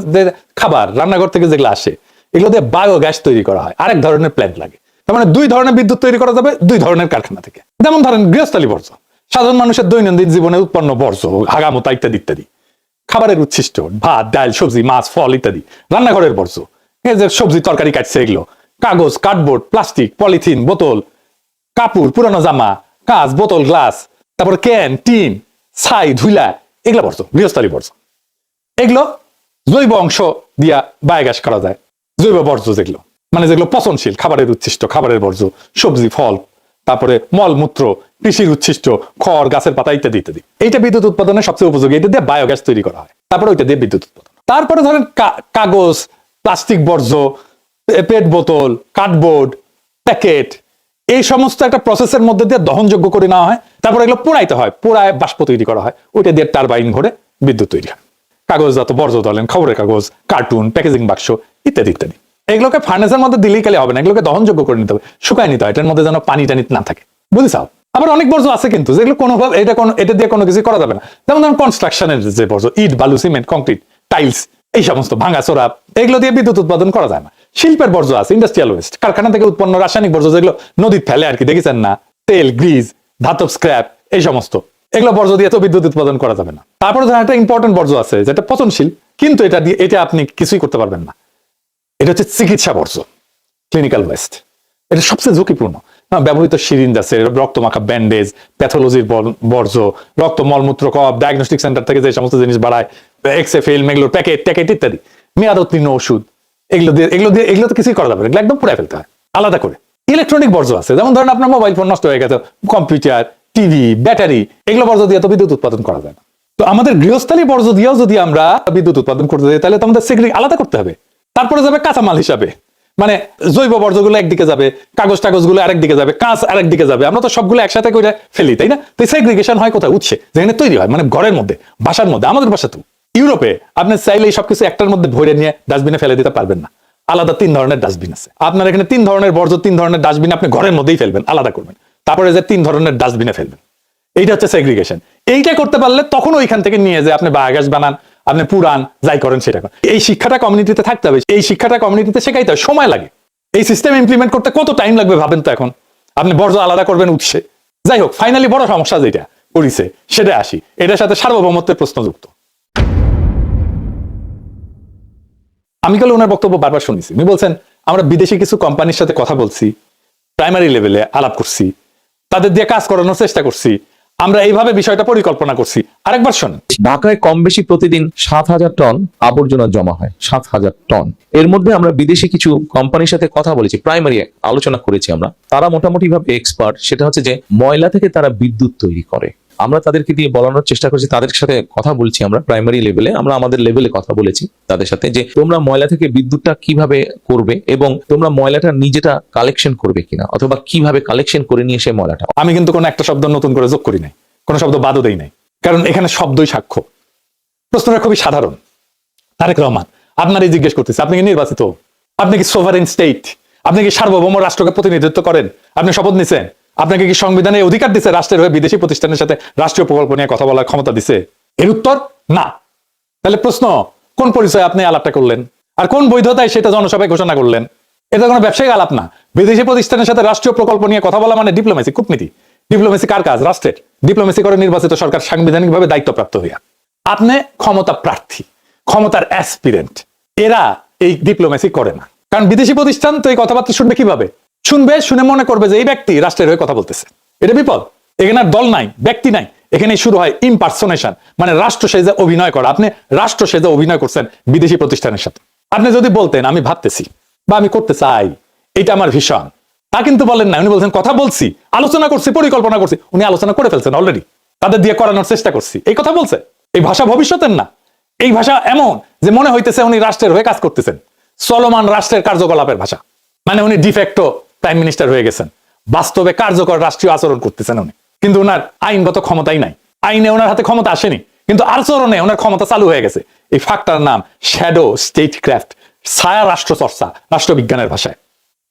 খাবার রান্নাঘর থেকে যেগুলো আসে, এগুলো দিয়ে বায়োগ্যাস তৈরি করা হয়, আরেক ধরনের প্ল্যান্ট লাগে। তার মানে 2 ধরনের বিদ্যুৎ তৈরি করা যাবে 2 ধরনের কারখানা থেকে। যেমন ধরেন গৃহস্থালী বর্জ্য, সাধারণ মানুষের দৈনন্দিন জীবনে উৎপন্ন বর্জ্য, হাগামোতা ইত্যাদি ইত্যাদি। খাবারের উচ্ছিষ্ট, ভাত, ডাল, সবজি, মাছ, ফল ইত্যাদি। রান্নাঘরের বর্জ্য, এই যে সবজি তরকারি কাটছে এগুলো। কাগজ, কার্ডবোর্ড, প্লাস্টিক, পলিথিন, বোতল, কাপড়, পুরানো জামা, কাঁচ, বোতল, গ্লাস, তারপর ক্যান, টিন, ছাই, ধুলা, এগুলো বর্জ্য, গৃহস্থালী বর্জ্য। এগুলো জৈব অংশ দিয়া বায়োগ্যাস করা যায়। জৈব বর্জ্য যেগুলো, মানে যেগুলো পচনশীল, খাবারের উচ্ছিষ্ট, খাবারের বর্জ্য, সবজি, ফল, তারপরে মলমূত্র, কৃষির উচ্ছিষ্ট, খড়, গাছের পাতা ইত্যাদি ইত্যাদি। এইটা বিদ্যুৎ উৎপাদনের সবচেয়ে উপযোগী, এটা দিয়ে বায়োগ্যাস তৈরি করা হয়, তারপরে ওইটা দিয়ে বিদ্যুৎ উৎপাদন। তারপরে ধরেন কাগজ, প্লাস্টিক বর্জ্য, পেট বোতল, কার্ডবোর্ড, প্যাকেট, এই সমস্ত একটা প্রসেসের মধ্যে দিয়ে দহনযোগ্য করে নেওয়া হয়, তারপরে এগুলো পোড়াইতে হয়, পোড়ায় বাষ্প তৈরি করা হয়, ওইটা দিয়ে টারবাইন ঘুরে বিদ্যুৎ তৈরি হয়। কাগজজাত বর্জ্য ধরেন খবরের কাগজ, কার্টুন, প্যাকেজিং বাক্স ইত্যাদি ইত্যাদি। এগুলোকে ফার্নেসের মধ্যে দিলেই খালি হবে না, এগুলোকে দহনযোগ্য করে নিতে হবে, শুকায় নিতে হয়, এটার মধ্যে যেন পানি টানি না থাকে, বুঝেছাও? আবার অনেক বর্জ্য আছে কিন্তু যেগুলো কোনোভাবে এটা দিয়ে কোনো কিছু করা যাবে না। যেমন ধরুন কনস্ট্রাকশনের যে বর্জ্য, ইট, বালু, সিমেন্ট, কংক্রিট, টাইলস, এই সমস্ত ভাঙাচোরা, এগুলো দিয়ে বিদ্যুৎ উৎপাদন করা যায় না। শিল্পের বর্জ্য আছে, ইন্ডাস্ট্রিয়াল ওয়েস্ট, কারখানা থেকে উৎপন্ন রাসায়নিক বর্জ্য যেগুলো নদীর ফেলে আর কি, দেখেছেন না, তেল, গ্রিজ, ধাতব স্ক্র্যাপ, এই সমস্ত এগুলো বর্জ্য দিয়ে তো বিদ্যুৎ উৎপাদন করা যাবে না। তারপরে ধরেন একটা ইম্পর্টেন্ট বর্জ্য আছে যেটা পচনশীল, কিন্তু এটা আপনি কিছুই করতে পারবেন না। এটা হচ্ছে চিকিৎসা বর্জ্য, ক্লিনিক্যাল ওয়েস্ট। এটা সবচেয়ে ঝুঁকিপূর্ণ। ব্যবহৃত সিরিঞ্জ আছে, রক্ত মাখা ব্যান্ডেজ, প্যাথোলজির বর্জ্য, রক্ত মলমূত্র কপ, ডায়াগনস্টিক সেন্টার থেকে যে সমস্ত জিনিস বাড়ায়, এক্সে ফিল্ম, এগুলোর প্যাকেট ইত্যাদি, মেয়াদ উত্তীর্ণ ওষুধ, এগুলো তো কিছুই করা যাবে না, এগুলো একদম পুরাই ফেলতে হয় আলাদা করে। ইলেকট্রনিক বর্জ্য আছে, যেমন ধরেন আপনার মোবাইল ফোন নষ্ট হয়ে গেছে, কম্পিউটার, টিভি, ব্যাটারি, এগুলো বর্জ্য দিয়ে তো বিদ্যুৎ উৎপাদন করা যায় না। তো আমাদের গৃহস্থালী বর্জ্য দিয়েও যদি আমরা বিদ্যুৎ উৎপাদন করতে যাই, তাহলে তো আমাদের সেগ্রিগেট আলাদা করতে হবে। তারপরে যাবে কাঁচামাল হিসাবে, মানে জৈব বর্জ্যগুলো একদিকে যাবে, কাগজগুলো আরেকদিকে যাবে, কাঁচ আরেকদিকে যাবে, আমরা তো সবগুলো একসাথে করে ফেলি, তাই না? তো সেগ্রিগেশন হয় কোথায়? উৎসে, যেখানে তৈরি হয়, মানে ঘরের মধ্যে, বাসার মধ্যে। আমাদের বাসা তো ইউরোপে আপনি চাইলে এই সবকিছু একটার মধ্যে ভরে নিয়ে ডাস্টবিনে ফেলে দিতে পারবেন না। আলাদা 3 ধরনের ডাস্টবিন আছে। আপনার এখানে 3 ধরনের বর্জ্য, 3 ধরনের ডাস্টবিন আপনি ঘরের মধ্যেই ফেলবেন, আলাদা করবেন, তারপরে যে 3 ধরনের ডাস্টবিনে ফেলবেন। এইটা হচ্ছে সেগ্রিগেশন। এইটা করতে পারলে তখন ওইখান থেকে নিয়ে যে আপনি বায়োগ্যাস বানান, আপনি পুরান, যাই করেন সেটা করেন। এই শিক্ষাটা কমিউনিটিতে থাকতে হবে, এই শিক্ষাটা কমিউনিটিতে শেখাইতে হবে, সময় লাগে। এই সিস্টেম ইমপ্লিমেন্ট করতে কত টাইম লাগবে ভাবেন তো। এখন আপনি বর্জ্য আলাদা করবেন উৎসে, যাই হোক, ফাইনালি বড় সমস্যা যেটা করেছে সেটা আসি, এটার সাথে সার্বভৌমত্বের প্রশ্ন যুক্ত। আমি কাল ওনার বক্তব্য বারবার শুনেছি, উনি বলছেন আমরা বিদেশি কিছু কোম্পানির সাথে কথা বলছি, প্রাইমারি লেভেলে আলাপ করছি, তাদের দিয়ে কাজ করানোর চেষ্টা করছি, আমরা এইভাবে বিষয়টা পরিকল্পনা করছি। আরেকবার শোন,
ঢাকায় কম বেশি প্রতিদিন 7,000 টন আবর্জনা জমা হয়, 7,000 টন। এর মধ্যে আমরা বিদেশি কিছু কোম্পানির সাথে কথা বলেছি, প্রাইমারি আলোচনা করেছি আমরা। তারা মোটামুটি ভাবে এক্সপার্ট, সেটা হচ্ছে যে ময়লা থেকে তারা বিদ্যুৎ তৈরি করে। আমরা তাদেরকে দিয়ে বলানোর চেষ্টা করছি, তাদের সাথে কথা বলছি আমরা প্রাইমারি লেভেলে, আমরা আমাদের লেভেলে কথা বলেছি তাদের সাথে, যে তোমরা ময়লা থেকে বিদ্যুৎটা কিভাবে করবে এবং তোমরা ময়লাটা নিজেটা কালেকশন করবে কিনা, অথবা কিভাবে কালেকশন করে নিয়ে এসে ময়লাটা।
আমি কিন্তু কোনো একটা শব্দ নতুন করে যোগ করি নাই, কোনো শব্দ বাদও দেই নাই, কারণ এখানে শব্দই সাক্ষ্য। প্রশ্নটা খুবই সাধারণ। তারেক রহমান, আপনারই জিজ্ঞেস করতেছে, আপনি কি নির্বাচিত? আপনি কি সোভারেন স্টেট? আপনি কি সার্বভৌম রাষ্ট্রকে প্রতিনিধিত্ব করেন? আপনি শপথ নিছেন? আপনাকে কি সংবিধানে অধিকার দিছে রাষ্ট্রের হয়ে বিদেশি প্রতিষ্ঠানের সাথে রাষ্ট্রীয় প্রকল্প নিয়ে কথা বলার ক্ষমতা দিছে? এর উত্তর না। তাহলে প্রশ্ন, কোন পরিচয়ে আপনি আলাপটা করলেন, আর কোন বৈধতায় সেটা জনসভায় ঘোষণা করলেন? এটা কোনো ব্যবসায়িক আলাপ না। বিদেশি প্রতিষ্ঠানের সাথে রাষ্ট্রীয় প্রকল্প নিয়ে কথা বলা মানে ডিপ্লোমেসি, কূটনীতি। ডিপ্লোমেসি কার কাজ? রাষ্ট্রের। ডিপ্লোমেসি করে নির্বাচিত সরকার সাংবিধানিকভাবে দায়িত্বপ্রাপ্ত হইয়া। আপনি ক্ষমতা প্রার্থী, ক্ষমতার অ্যাসপিরেন্ট, এরা এই ডিপ্লোমেসি করে না। কারণ বিদেশি প্রতিষ্ঠান তো এই কথাবার্তা শুনবে কিভাবে? শুনে মনে করবে যে এই ব্যক্তি রাষ্ট্রের হয়ে কথা বলতেছে। এটা বিপদ। এখানে আর দল নাই, ব্যক্তি নাই, এখানে শুরু হয় ইমপারসোনেশন, মানে রাষ্ট্র সেজে অভিনয় করা। আপনি রাষ্ট্র সেজে অভিনয় করছেন বিদেশি প্রতিষ্ঠানের সাথে। আপনি যদি বলতেন আমি ভাবতেছি বা আমি করতে চাই, এটা আমার ভীষণ, তা কিন্তু বলেন না। উনি বলছেন কথা বলছি, আলোচনা করছি, পরিকল্পনা করছি। উনি আলোচনা করে ফেলছেন অলরেডি, তাদের দিয়ে করানোর চেষ্টা করছি, এই কথা বলছে। এই ভাষা ভবিষ্যতের না, এই ভাষা এমন যে মনে হইতেছে উনি রাষ্ট্রের হয়ে কাজ করতেছেন, চলমান রাষ্ট্রের কার্যকলাপের ভাষা। মানে উনি ডিফেক্টো প্রাইম মিনিস্টার হয়ে গেছেন, বাস্তবে কার্যকর রাষ্ট্রীয় আচরণ করতেছেন উনি। কিন্তু ওনার আইনগত ক্ষমতাই নাই, আইনে ওনার হাতে ক্ষমতা আসেনি, কিন্তু আচরণে ওনার ক্ষমতা চালু হয়ে গেছে। এই ফাঁকটার নাম শ্যাডো স্টেট ক্রাফট, ছায়া রাষ্ট্র চর্চা, রাষ্ট্রবিজ্ঞানের ভাষায়।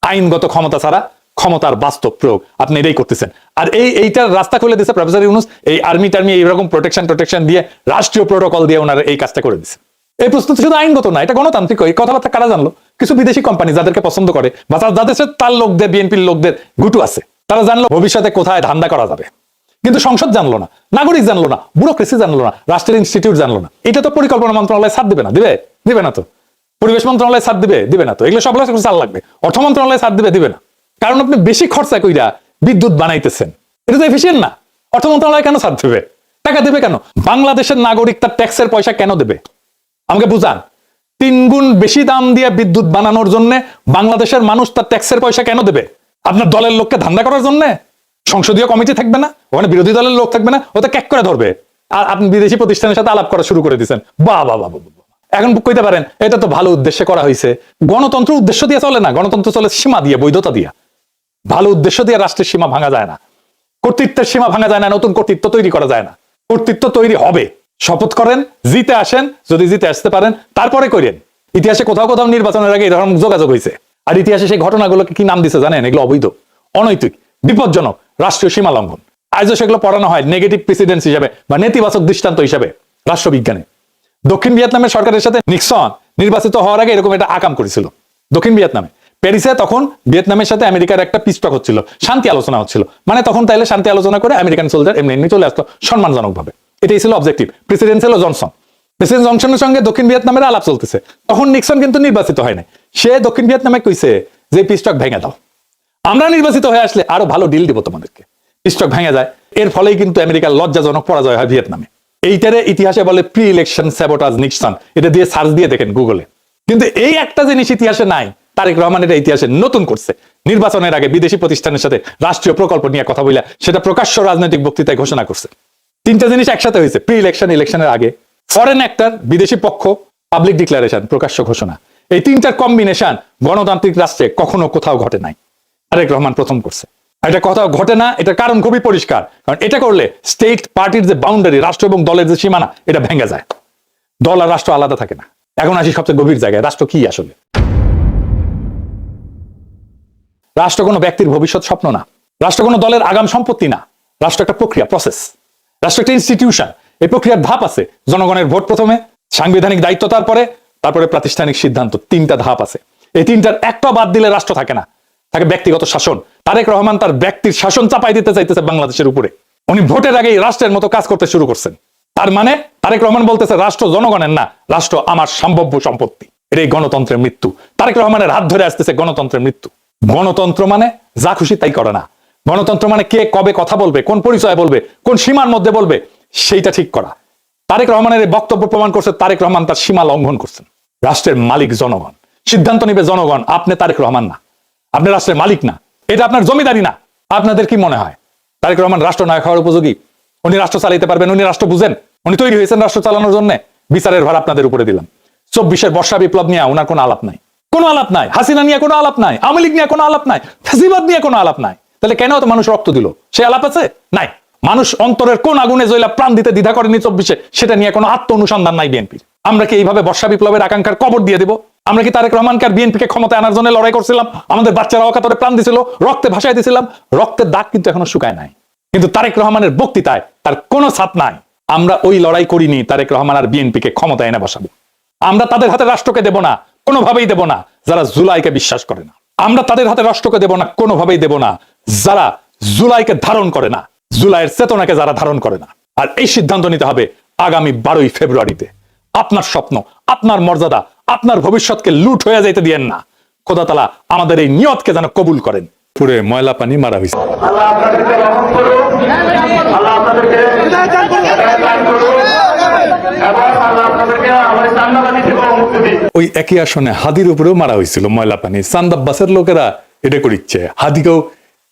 আইনগত ক্ষমতা ছাড়া ক্ষমতার বাস্তব প্রয়োগ আপনি এটাই করতেছেন। আর এইটার রাস্তা খুলে দিচ্ছে প্রফেসর ইউনূস, এই আর্মি টার্মি এইরকম প্রোটেকশন দিয়ে, রাষ্ট্রীয় প্রোটোকল দিয়ে ওনারা এই কাজটা করে দিচ্ছে। এই প্রশ্ন তো শুধু আইনগত না, এটা গণতান্ত্রিক। এই কথাবার্তা কারা জানলো? কিছু বিদেশি কোম্পানি যাদেরকে পছন্দ করে, বা যাদের সাথে তার লোকদের, বিএনপির লোকদের গুটু আছে, তারা জানলো ভবিষ্যতে কোথায় ধান্দা করা যাবে। কিন্তু সংসদ জানলো না, নাগরিক জানলো না, ব্যুরোক্রেসি জানলো না, রাষ্ট্রের ইনস্টিটিউট জানলো না। এটা তো পরিকল্পনা মন্ত্রণালয় ছাড় দিবে না, দিবে না তো। পরিবেশ মন্ত্রণালয় ছাড় দিবে না তো। এগুলো সব চাল লাগবে, অর্থ মন্ত্রণালয় ছাড় দিবে না। কারণ আপনি বেশি খরচা কইরা বিদ্যুৎ বানাইতেছেন, এটা তো এফিসিয়েন্ট না। অর্থ মন্ত্রণালয় কেন ছাড় দেবে? টাকা দেবে কেন? বাংলাদেশের নাগরিক তার ট্যাক্সের পয়সা কেন দেবে? আমাকে বুঝান। 3 গুণ বেশি দাম দিয়ে বিদ্যুৎ বানানোর জন্য বাংলাদেশের মানুষ তার ট্যাক্সের পয়সা কেন দেবে? আপনার দলের লোককে ধান্দা করার জন্য? সংসদীয় কমিটি থাকবে না, ওখানে বিরোধী দলের লোক থাকবে না, ওটা ক্যাক করে ধরবে। আর আপনি বিদেশি প্রতিষ্ঠানের সাথে আলাপ করা শুরু করে দিচ্ছেন। বাহ। এখন কইতে পারেন এটা তো ভালো উদ্দেশ্যে করা হয়েছে। গণতন্ত্র উদ্দেশ্য দিয়ে চলে না, গণতন্ত্র চলে সীমা দিয়ে, বৈধতা দিয়ে। ভালো উদ্দেশ্য দিয়ে রাষ্ট্রের সীমা ভাঙা যায় না, কর্তৃত্বের সীমা ভাঙা যায় না, নতুন কর্তৃত্ব তৈরি করা যায় না। কর্তৃত্ব তৈরি হবে, শপথ করেন, জিতে আসেন, যদি জিতে আসতে পারেন তারপরে করেন। ইতিহাসে কোথাও কোথাও নির্বাচনের আগে এরকম যোগাযোগ হয়েছে, আর ইতিহাসে সেই ঘটনাগুলোকে কি নাম দিছে জানেন? এগুলো অবৈধ, অনৈতিক, বিপজ্জনক, রাষ্ট্রীয় সীমা লঙ্ঘন। আজও সেগুলো পড়ানো হয় নেগেটিভ প্রেসিডেন্স হিসেবে বা নেতিবাচক দৃষ্টান্ত হিসেবে রাষ্ট্রবিজ্ঞানে। দক্ষিণ ভিয়েতনামের সরকারের সাথে নিক্সন নির্বাচিত হওয়ার আগে এরকম একটা আকাম করেছিল দক্ষিণ ভিয়েতনামে। প্যারিসে তখন ভিয়েতনামের সাথে আমেরিকার একটা পিস টক হচ্ছিল, শান্তি আলোচনা হচ্ছিল, মানে তখন তাইলে শান্তি আলোচনা করে আমেরিকান সোলজার এমনি এমনি চলে আসতো সম্মানজনক ভাবে। এটাই ছিল অবজেক্টিভ। প্রেসিডেন্ট ছিল জনসন। প্রেসিডেন্ট জনসনের সঙ্গে দক্ষিণ ভিয়েতনামের আলাপ চলতেছে, তখন নিক্সন কিন্তু নির্বাচিত হয় নাই। সে দক্ষিণ ভিয়েতনামে কইছে যে পিস টক ভেঙে দাও, আমরা নির্বাচিত হয়ে আসলে আরো ভালো ডিল দিব তোমাদেরকে। পিস টক ভেঙে যায়, এর ফলেই কিন্তু আমেরিকার লজ্জাজনক পরাজয় হয় ভিয়েতনামে। এইটারে ইতিহাসে বলে প্রি ইলেকশন স্যাবোটাজ নিক্সন, এটা দিয়ে সার্চ দিয়ে দেখেন গুগলে। কিন্তু এই একটা জিনিস ইতিহাসে নাই, তারেক রহমান এটা ইতিহাসে নতুন করছে। নির্বাচনের আগে বিদেশি প্রতিষ্ঠানের সাথে রাষ্ট্রীয় প্রকল্প নিয়ে কথা বলে সেটা প্রকাশ্য রাজনৈতিক বক্তৃতায় ঘোষণা করছে। তিনটা জিনিস একসাথে হয়েছে, প্রি ইলেকশন, ইলেকশনের আগে, ফরেন অ্যাক্টর, বিদেশি পক্ষ, পাবলিক ডিক্লারেশন, প্রকাশ্য ঘোষণা। এই তিনটার কম্বিনেশন গণতান্ত্রিক রাষ্ট্রে কখনো কোথাও ঘটে নাই, তারেক রহমান প্রথম করছে। এটা কোথাও ঘটে না, এটার কারণ খুবই পরিষ্কার। কারণ এটা করলে স্টেট পার্টির যে বাউন্ডারি, রাষ্ট্র এবং দলের যে সীমানা, এটা ভেঙে যায়। দল আর রাষ্ট্র আলাদা থাকে না। এখন আসি সবচেয়ে গভীর জায়গায়, রাষ্ট্র কি আসলে? রাষ্ট্র কোনো ব্যক্তির ভবিষ্যৎ স্বপ্ন না, রাষ্ট্র কোনো দলের আগাম সম্পত্তি না। রাষ্ট্র একটা প্রক্রিয়া, প্রসেস। রাষ্ট্র একটা ইনস্টিটিউশন। এই প্রক্রিয়ার ধাপ আছে। জনগণের ভোট প্রথমে, সাংবিধানিক দায়িত্ব তারপরে প্রাতিষ্ঠানিক সিদ্ধান্ত। তিনটা ধাপ আছে। এই তিনটার একটা বাদ দিলে রাষ্ট্র থাকে না, থাকে ব্যক্তিগত শাসন। তারেক রহমান তার ব্যক্তির শাসন চাপাই দিতে চাইতেছে বাংলাদেশের উপরে। উনি ভোটের আগেই রাষ্ট্রের মতো কাজ করতে শুরু করছেন। তার মানে তারেক রহমান বলতেছে রাষ্ট্র জনগণের না, রাষ্ট্র আমার সম্ভাব্য সম্পত্তি। এটাই গণতন্ত্রের মৃত্যু। তারেক রহমানের হাত ধরে আসতেছে গণতন্ত্রের মৃত্যু। গণতন্ত্র মানে যা খুশি তাই করে না। গণতন্ত্র মানে কে কবে কথা বলবে, কোন পরিচয় বলবে, কোন সীমার মধ্যে বলবে, সেইটা ঠিক করা। তারেক রহমানের এই বক্তব্য প্রমাণ করছে তারেক রহমান তার সীমা লঙ্ঘন করছেন। রাষ্ট্রের মালিক জনগণ, সিদ্ধান্ত নিবে জনগণ। আপনি তারেক রহমান না, আপনি রাষ্ট্রের মালিক না, এটা আপনার জমিদারি না। আপনাদের কি মনে হয় তারেক রহমান রাষ্ট্র নায়ক হওয়ার উপযোগী? উনি রাষ্ট্র চালাইতে পারবেন? উনি রাষ্ট্র বুঝেন? উনি তৈরি হয়েছেন রাষ্ট্র চালানোর জন্য? বিচারের ভার আপনাদের উপরে দিলাম। 24-এর বর্ষা বিপ্লব নিয়ে ওনার কোনো আলাপ নাই, কোনো আলাপ নাই। হাসিনা নিয়ে কোনো আলাপ নাই, আওয়ামী লীগ নিয়ে কোনো আলাপ নাই, ফ্যাসিবাদ নিয়ে কোনো আলাপ নাই। তাহলে কেন তো মানুষ রক্ত দিল? সে আলাপ আছে? নাই। মানুষ অন্তরের কোন আগুনে জ্বলা প্রাণ দিতে দ্বিধা করেনি 24-এ, সেটা নিয়ে কোনো আত্ম অনুসন্ধান নাই বিএনপির। আমরা কি এইভাবে বর্ষা বিপ্লবের আকাঙ্ক্ষার কবর দিয়ে দেব? আমরা কি তারেক রহমানকে আর বিএনপিকে ক্ষমতায় আনার জন্য লড়াই করছিলাম? আমাদের বাচ্চারা অকাতরে প্রাণ দিছিল, রক্তে ভাসায় দিয়েছিলাম। রক্তের দাগ কিন্তু এখনো শুকায় নাই। কিন্তু তারেক রহমানের বক্তৃতায় তার কোনো ছাপ নাই। আমরা ওই লড়াই করিনি তারেক রহমান আর বিএনপিকে ক্ষমতায় এনে বসাবো। আমরা তাদের হাতে রাষ্ট্রকে দেব না, কোনোভাবেই দেব না যারা জুলাইকে বিশ্বাস করে না। আমরা তাদের হাতে রাষ্ট্রকে দেব না, কোনোভাবেই দেব না যারা জুলাইকে ধারণ করে না, জুলাইয়ের চেতনাকে যারা ধারণ করে না। আর এই সিদ্ধান্ত নিতে হবে আগামী 12ই ফেব্রুয়ারিতে। আপনার স্বপ্ন, আপনার মর্যাদা, আপনার ভবিষ্যৎকে লুট হয়ে যাইতে দিয়েন না। খোদা তাআলা আমাদের এই নিয়তকে যেন কবুল করেন। পুরে ময়লা পানি মারা হয়েছে।
আল্লাহ আপনাদেরকে রহম করুন, আল্লাহ আপনাদেরকে হেদায়েত দান করুন, এবং আল্লাহ আপনাদেরকে আমাদের জান্নাতি থেকে মুক্তি দিন।
ওই একই আসনে হাদির উপরেও মারা হয়েছিল ময়লা পানি। চান্দ আব্বাসের লোকেরা এটা করিচ্ছে। হাদিকেও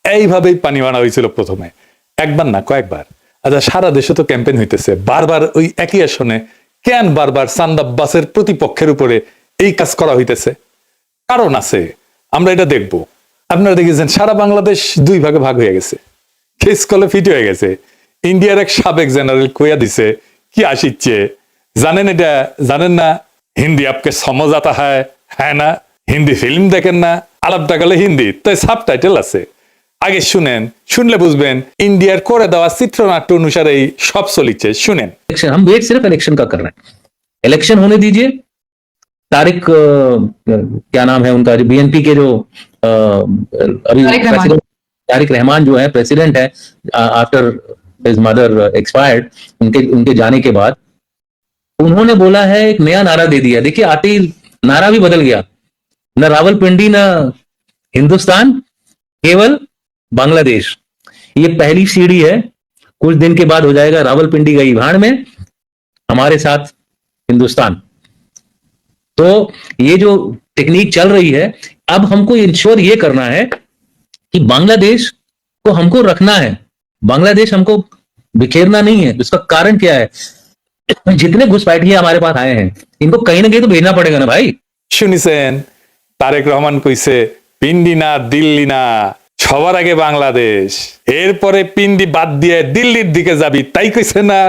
এইভাবেই পানি মারা হয়েছিল প্রথমে, একবার না কয়েকবার। আচ্ছা, সারা দেশে তো ক্যাম্পেইন হইতেছে, বারবার ওই একই আসনে কেন বারবার চান্দ আব্বাসের প্রতিপক্ষের উপরে এই কাজ করা হইতেছে? কারণ আছে, আমরা এটা দেখব। আপনারা দেখেছেন সারা বাংলাদেশ দুই ভাগে ভাগ হয়ে গেছে, কেস কলে ফিট হয়ে গেছে। ইন্ডিয়ার এক সাবেক জেনারেল কইয়া দিছে কি আসিচ্ছে জানেন? এটা জানেন না? হিন্দি আপকে সমঝ আতা হ্যাঁ না? হিন্দি ফিল্ম দেখেন না? আলাপটা গেলে হিন্দি, তাই সাবটাইটেল আছে। আগে শুনেন, শুনলে বুঝবেন ইন্ডিয়ার করে দেওয়া চিত্রনাট্য অনুসারেই সব চলিচ্ছে। শুনেন।
इलेक्शन हम वेट सिर्फ इलेक्शन का कर रहे हैं। इलेक्शन होने दीजिए। तारिक क्या नाम है उनका, बीएनपी के जो अभी तारिक रहमान जो है प्रेसिडेंट है, आफ्टर हिज मदर एक्सपायर्ड, उनके जाने के बाद उन्होंने बोला है, एक नया नारा दे दिया। देखिए आते ही नारा भी बदल गया, न रावलपिंडी न हिंदुस्तान, केवल बांग्लादेश। ये पहली सीढ़ी है, कुछ दिन के बाद हो जाएगा रावलपिंडी गई भाड़ में, हमारे साथ हिंदुस्तान। तो ये जो टेक्निक चल रही है, अब हमको इंश्योर ये करना है कि बांग्लादेश को हमको रखना है, बांग्लादेश हमको बिखेरना नहीं है। इसका कारण क्या है? जितने घुसपैठिए हमारे पास आए हैं, इनको कहीं ना कहीं तो भेजना पड़ेगा ना भाई।
শুনিছেন তারেক রহমান কইছে পিন্ডি না দিল্লি না, সবার আগে বাংলাদেশ, এরপরে পিন্ডি বাদ দিয়ে দিল্লির দিকে যাবি, তাই কইছে না?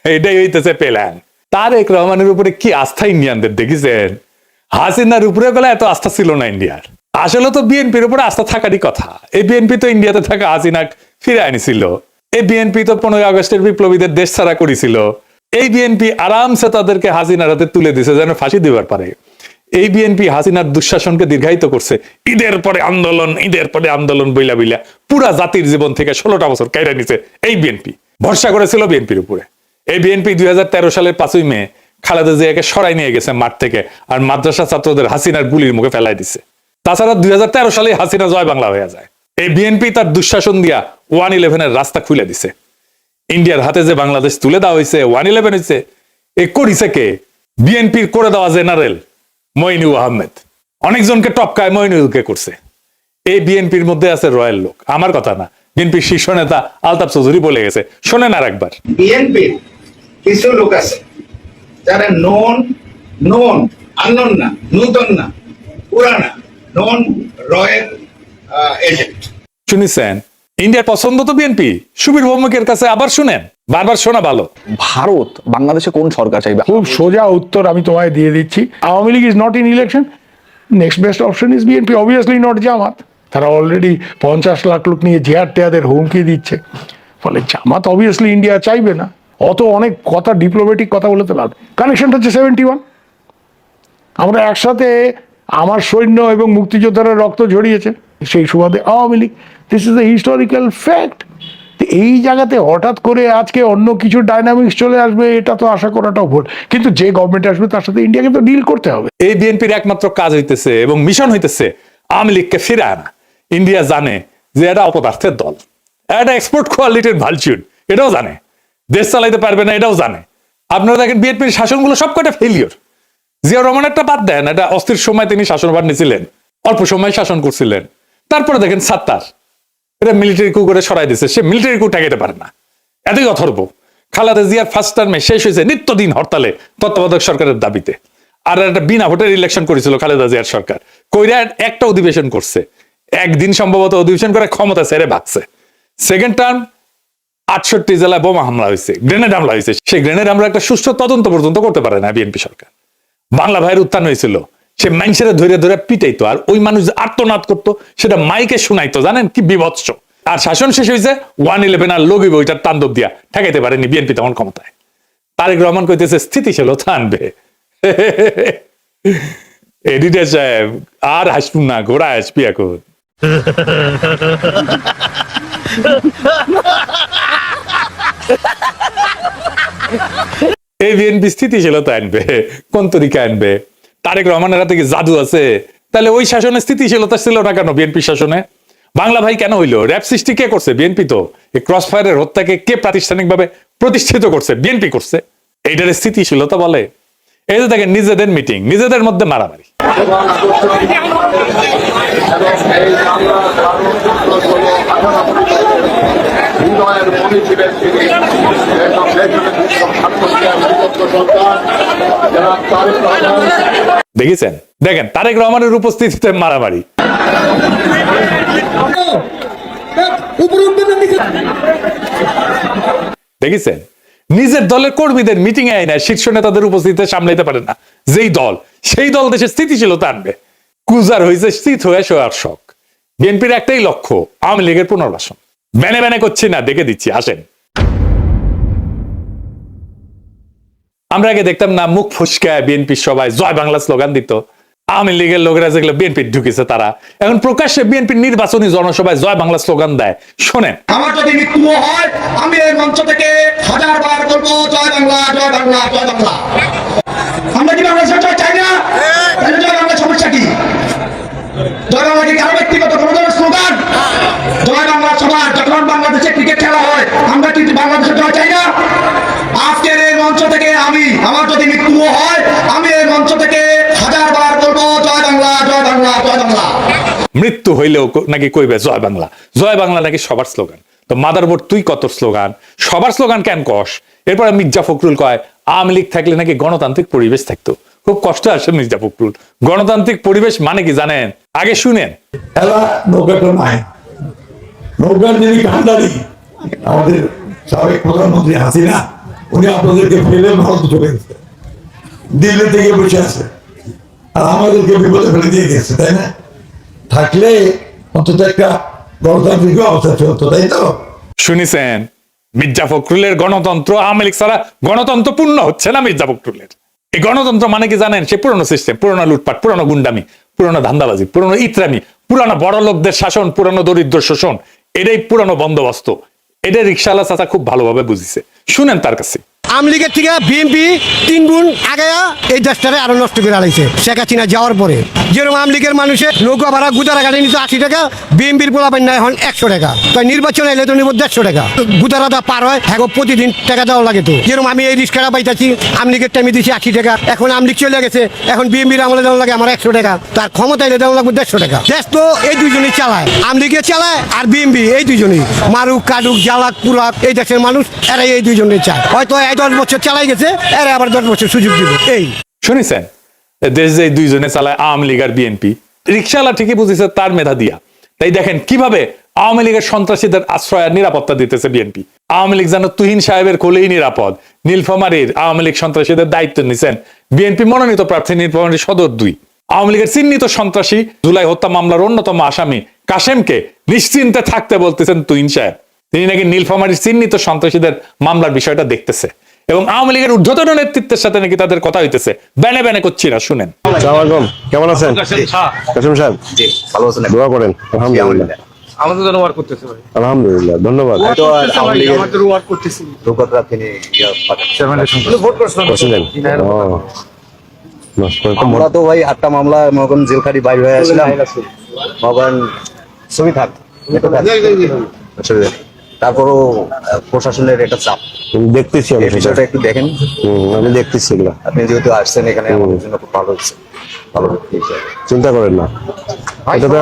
এটাই হইতেছে প্ল্যান। তারেক রহমানের উপরে কি আস্থা ইন্ডিয়ানদের দেখেছেন? হাসিনার উপরে বেলা এত আস্থা ছিল না ইন্ডিয়ার। আসলে তো বিএনপির উপরে আস্থা থাকারই কথা। এই বিএনপি তো ইন্ডিয়াতে থাকা হাসিনা ফিরে আনিছিল। এই বিএনপি তো 15 আগস্টের বিপ্লবীদের দেশ ছাড়া করেছিল। এই বিএনপি আরামসে তাদেরকে হাসিনার হাতে তুলে দিছে যেন ফাঁসি দিবার পারে। এই বিএনপি হাসিনার দুঃশাসনকে দীর্ঘায়িত করছে। ঈদের পরে আন্দোলন বইলা বইলা পুরা জাতির জীবন থেকে 16টা বছর কাইরা নিছে এই বিএনপি। ভরসা করেছিল বিএনপির উপরে। এই বিএনপি 2013 সালের 5ই মে খালেদা জিয়াকে সরাই নিয়ে গেছে মাঠ থেকে, আর মাদ্রাসা ছাত্রদের হাসিনার গুলির মুখে ফেলাই দিছে। তাছাড়া 2013 সালে হাসিনা জয় বাংলা হয়ে যায়। এই বিএনপি তার দুঃশাসন দিয়া 111-এর রাস্তা খুলে দিছে। ইন্ডিয়ার হাতে যে বাংলাদেশ তুলে দেওয়া হয়েছে, 111 হয়েছে, এ করিছে কে? বিএনপির করে দেওয়া জেনারেল মইনুল আহমেদ। অনেকজনকে টপকায় মইনুলকে করছে। এই বিএনপির মধ্যে আছে রয়্যাল লোক, আমার কথা না, বিএনপির শীর্ষ নেতা আলতাফ চৌধুরী বলে গেছে, শোনেন আর একবার।
বিএনপি কিছু লোক আছে যারা নন আননোন না, নূতন না, পুরানা, নন রয়্যাল এজেন্ট।
শুনেছেন? ইন্ডিয়ার পছন্দ তো বিএনপি। সুবীর ভৌমিকের কাছে আবার শুনেন, বারবার শোনা ভালো।
ভারত বাংলাদেশে কোন সরকার চাইবে?
খুব সোজা উত্তর আমি তোমায় দিয়ে দিচ্ছি। Awami League is not in election, next best option is BNP, obviously not Jamaat. তারা অলরেডি 50 লাখ লোক নিয়ে জিহাদ টেয়াদের হুমকি দিচ্ছে, ফলে জামাত অবভিয়াসলি ইন্ডিয়া চাইবে না। অত অনেক কথা, ডিপ্লোম্যাটিক কথা বলে তো লাভ। কানেকশনটা হচ্ছে 71। আমরা একসাথে, আমার সৈন্য এবং মুক্তিযোদ্ধারা রক্ত ঝরিয়েছে, সেই সুবাদে Awami League. This is the historical fact. এই জায়গাতে হঠাৎ করে আজকে অন্য কিছু ডাইনামিক্স চলে আসবে, এটা তো আশা করাটাও ভুল। কিন্তু যে গভর্নমেন্ট আসবে তার সাথে ইন্ডিয়াকে তো ডিল করতে হবে।
এই বিএনপির একমাত্র কাজ হইতেছে এবং মিশন হইতেছে আওয়ামী লীগকে ফিরে আনা। ইন্ডিয়া জানে যে এটা অপদার্থের দল, এটা এক্সপোর্ট কোয়ালিটির ভালচুন, এটাও জানে। দেশ চালাইতে পারবে না, এটাও জানে। আপনারা দেখেন বিএনপির শাসনগুলো সবকটা ফেলিওর। জিয়াউর রহমান একটা বাদ দেন, এটা অস্থির সময় তিনি শাসনভার নিয়েছিলেন, অল্প সময় শাসন করছিলেন। তারপরে দেখেন সাত্তার, এটা মিলিটারি কু করে সরাই দিচ্ছে, সে মিলিটারি কু ঠেকাইতে পারে না, এতই অথর্ব। খালেদা জিয়ার ফার্স্ট টার্মে শেষ হয়েছে নিত্যদিন হরতালে তত্ত্বাবধায়ক সরকারের দাবিতে। আর একটা বিনা ভোটের ইলেকশন করেছিল খালেদা জিয়ার সরকার, কইরা একটা অধিবেশন করছে, একদিন সম্ভবত অধিবেশন করে ক্ষমতা ছেড়ে ভাগছে। সেকেন্ড টার্ম 68 জেলায় বোমা হামলা হয়েছে, গ্রেনেড হামলা হয়েছে। সেই গ্রেনেড হামলা একটা সুষ্ঠু তদন্ত পর্যন্ত করতে পারে না বিএনপি সরকার। বাংলা ভাইয়ের উত্থান হয়েছিল, সে মানুষের ধরে ধরে পিটাইতো, আর ওই মানুষ যে আর্তনাদ করতো সেটা মাইকে শুনাইতো। জানেন কি বিভৎস। আর শাসন শেষ হয়েছে 111 আর লগি বইটার তাণ্ডব দিয়া ঠেকাইতে পারেনি বিএনপি তখন ক্ষমতায়। তারেক রহমান কইতেছে স্থিতিশীলতা আনবে। এডিটর সাহেব আর হাসপুন না, ঘোড়া হাসবি এখন। এই বিএনপি স্থিতিশীলতা আনবে, কোন তরিকা আনবে? তারেক রহমানের হাতে কি জাদু আছে? তাহলে ওই শাসনে স্থিতিশীলতা ছিল না কেন? বিএনপি শাসনে বাংলা ভাই কেন হইলো? র‍্যাব সৃষ্টি কে করছে? বিএনপি। তো এই ক্রস ফায়ারের হত্যাকে কে প্রাতিষ্ঠানিকভাবে প্রতিষ্ঠিত করছে? বিএনপি করছে। এইটার স্থিতিশীলতা বলে? এই যে দেখেন নিজেদের মিটিং, নিজেদের মধ্যে মারামারি। দেখেছেন? দেখেন তারেক রহমানের উপস্থিতিতে মারামারি। দেখেছেন? নিজের দলের কর্মীদের মিটিং এ আইনা শীর্ষ নেতাদের উপস্থিতিতে সামলাইতে পারে না যেই দল, সেই দল দেশের স্থিতিশীলতা আনবে। কুজার হয়েছে স্থিত হয়ে শোয়ার শখ। বিএনপির একটাই লক্ষ্য, আওয়ামী লীগের পুনর্বাসন। ব্যানে ব্যানে করছি না, দেখে দিচ্ছি, আসেন। আমরা আগে দেখতাম না, মুখ ফুসকায় বিএনপির সবাই জয় বাংলা স্লোগান দিত। আওয়ামী লীগের লোকেরা যেগুলো বিএনপির ঢুকেছে, তারা এখন প্রকাশ্যে বিএনপির নির্বাচনী জনসভায় জয় বাংলা স্লোগান দেয়। শোনেন।
আমার যদি মৃত্যু হয়, আমি এই মঞ্চ থেকে 1000 বার বলবো জয় বাংলা, জয় বাংলা, জয় বাংলা। আমরা কি বাংলাদেশের জয় চাই না? তাহলে জয় বাংলা সমস্যা কি? জয় বাংলা কি কারো ব্যক্তিগত কোনো ধরনের স্লোগান? জয় বাংলা সবার। যখন বাংলাদেশে ক্রিকেট খেলা হয়, আমরা কি বাংলাদেশের জয় চাই না? আজকের এই মঞ্চ থেকে আমার যদি মৃত্যু হয়, আমি এই মঞ্চ থেকে 1000 বার বলবো জয় বাংলা, জয় বাংলা, জয় বাংলা।
মৃত্যু হইলেও নাকি কইবে জয় বাংলা। জয় বাংলা নাকি সবার স্লোগান। তো মাদারবোর্ড তুই কত স্লোগান, সবার স্লোগান কেন কস? এরপরে মির্জা ফখরুল কয় আওয়ামী লীগ থাকলে নাকি গণতান্ত্রিক পরিবেশ থাকতো। খুব কষ্ট আসে মির্জা ফখরুল। গণতান্ত্রিক পরিবেশ মানে কি জানেন? আগে শুনেন।
নৌকাটা নাই, নৌকার যিনি কান্ডারি আমাদের সাবেক প্রধানমন্ত্রী হাসিনা, উনি আপনাদেরকে ফেলে ভারত চলে গেছে, দিল্লি থেকে বসে আছে, আর আমাদেরকে বিপদে ফেলে দিয়ে গেছে, তাই না? থাকলে অন্তত একটা গণতান্ত্রিক অবস্থা চলতো, তাই তো?
শুনেছেন? মির্জা ফখরুলের গণতন্ত্র, আওয়ামী লীগ ছাড়া গণতন্ত্র পূর্ণ হচ্ছে না মির্জা ফখরুলের। এই গণতন্ত্র মানে কি জানেন? সে পুরনো সিস্টেম, পুরনো লুটপাট, পুরনো গুন্ডামি, পুরনো ধান্দাবাজি, পুরনো ইত্রামি, পুরনো বড় লোকদের শাসন, পুরনো দরিদ্র শোষণ। এটাই পুরনো বন্দোবস্ত। এটা রিকশাওয়ালা চাচা খুব ভালোভাবে বুঝিছে, শুনেন তার কাছে।
আওয়ামী লীগের থেকে বিএনপি 3 গুণ আগায়া এই দেশটারে আরো নষ্ট করে আলাইছে শেখ হাসিনা যাওয়ার পরে। যেরকম আওয়ামী লীগের মানুষের নৌকা ভাড়া গুদারা গাড়ি নিত 80 টাকা, বিএনপির পোলাপান নেয় এখন 100 টাকা। তাই নির্বাচন এলে তো নিব 150 টাকা। গুদারাটা পার হয় হ্যাঁ প্রতিদিন টাকা দেওয়া লাগে। তো যেরকম আমি এই রিক্সাটা পাইতাছি, আওয়ামী লীগের টাইমে দিচ্ছি 80 টাকা, এখন আওয়ামী লীগ চলে গেছে, এখন বিএনপির আমলে দেওয়া লাগে আমার 100 টাকা। তার ক্ষমতা এলে দেওয়া লাগবে 150 টাকা। দেশ তো এই দুইজনই চালায়, আওয়ামী লীগে চালায় আর বিএনপি, এই দুইজনই মারুক কাটুক জ্বালাক পুরাক এই দেশের মানুষ এরাই এই দুইজনই চায়। হয়তো 10 বছর চালাই গেছে, এরা আবার 10 বছর সুযোগ দিব। এই
শুনেছেন, দেশ যে দুইজনে চালায় আওয়ামী লীগ আর বিএনপি। রিকশাওয়ালা ঠিকই বুঝেছে তার মেধা দিয়া। তাই দেখেন কিভাবে আওয়ামী লীগের সন্ত্রাসীদের আশ্রয় আর নিরাপত্তা দিতেছে বিএনপি। আওয়ামী লীগ যেন তুহিন সাহেবের কোলেই নিরাপদ। নীলফামারীর আওয়ামী লীগ সন্ত্রাসীদের দায়িত্ব নিছেন বিএনপি মনোনীত প্রার্থী নীলফামারীর সদর 2। আওয়ামী লীগের চিহ্নিত সন্ত্রাসী জুলাই হত্যা মামলার অন্যতম আসামি কাশেমকে নিশ্চিন্তে থাকতে বলতেছেন তুহিন সাহেব। তিনি নাকি নীলফামারীর চিহ্নিত সন্ত্রাসীদের মামলার বিষয়টা দেখতেছে এবং আওয়ামী লীগের ঊর্ধ্বতন নেতৃত্বের সাথে নাকি তাদের কথা হইতেছে। ব্যানে ব্যানে করছি না, শুনেন।
কেমন আছেন কাসেম সাহেব?
ভালো আছেন?
দোয়া করেন। আলহামদুলিল্লাহ,
আমাদের জন্য ওয়ার্ক করতেছে ভাই।
আলহামদুলিল্লাহ, ধন্যবাদ।
আমাদের ওয়ার্ক করতেছি। ভোট করছিলেন?
আমরা
তো ভাই 8টা মামলা মগন জেলখাটি বাইরে হয়ে আসলাম, মগন ছবি থাক তারপরও প্রশাসনের একটা চাপ
দেখতেছি, আমি
বিষয়টা একটু দেখেন।
আমি দেখতেছি এগুলো।
আপনি যেহেতু আসছেন এখানে আমাদের জন্য খুব ভালো হচ্ছে, ভালো হচ্ছে।
চিন্তা করেন না, এটা তো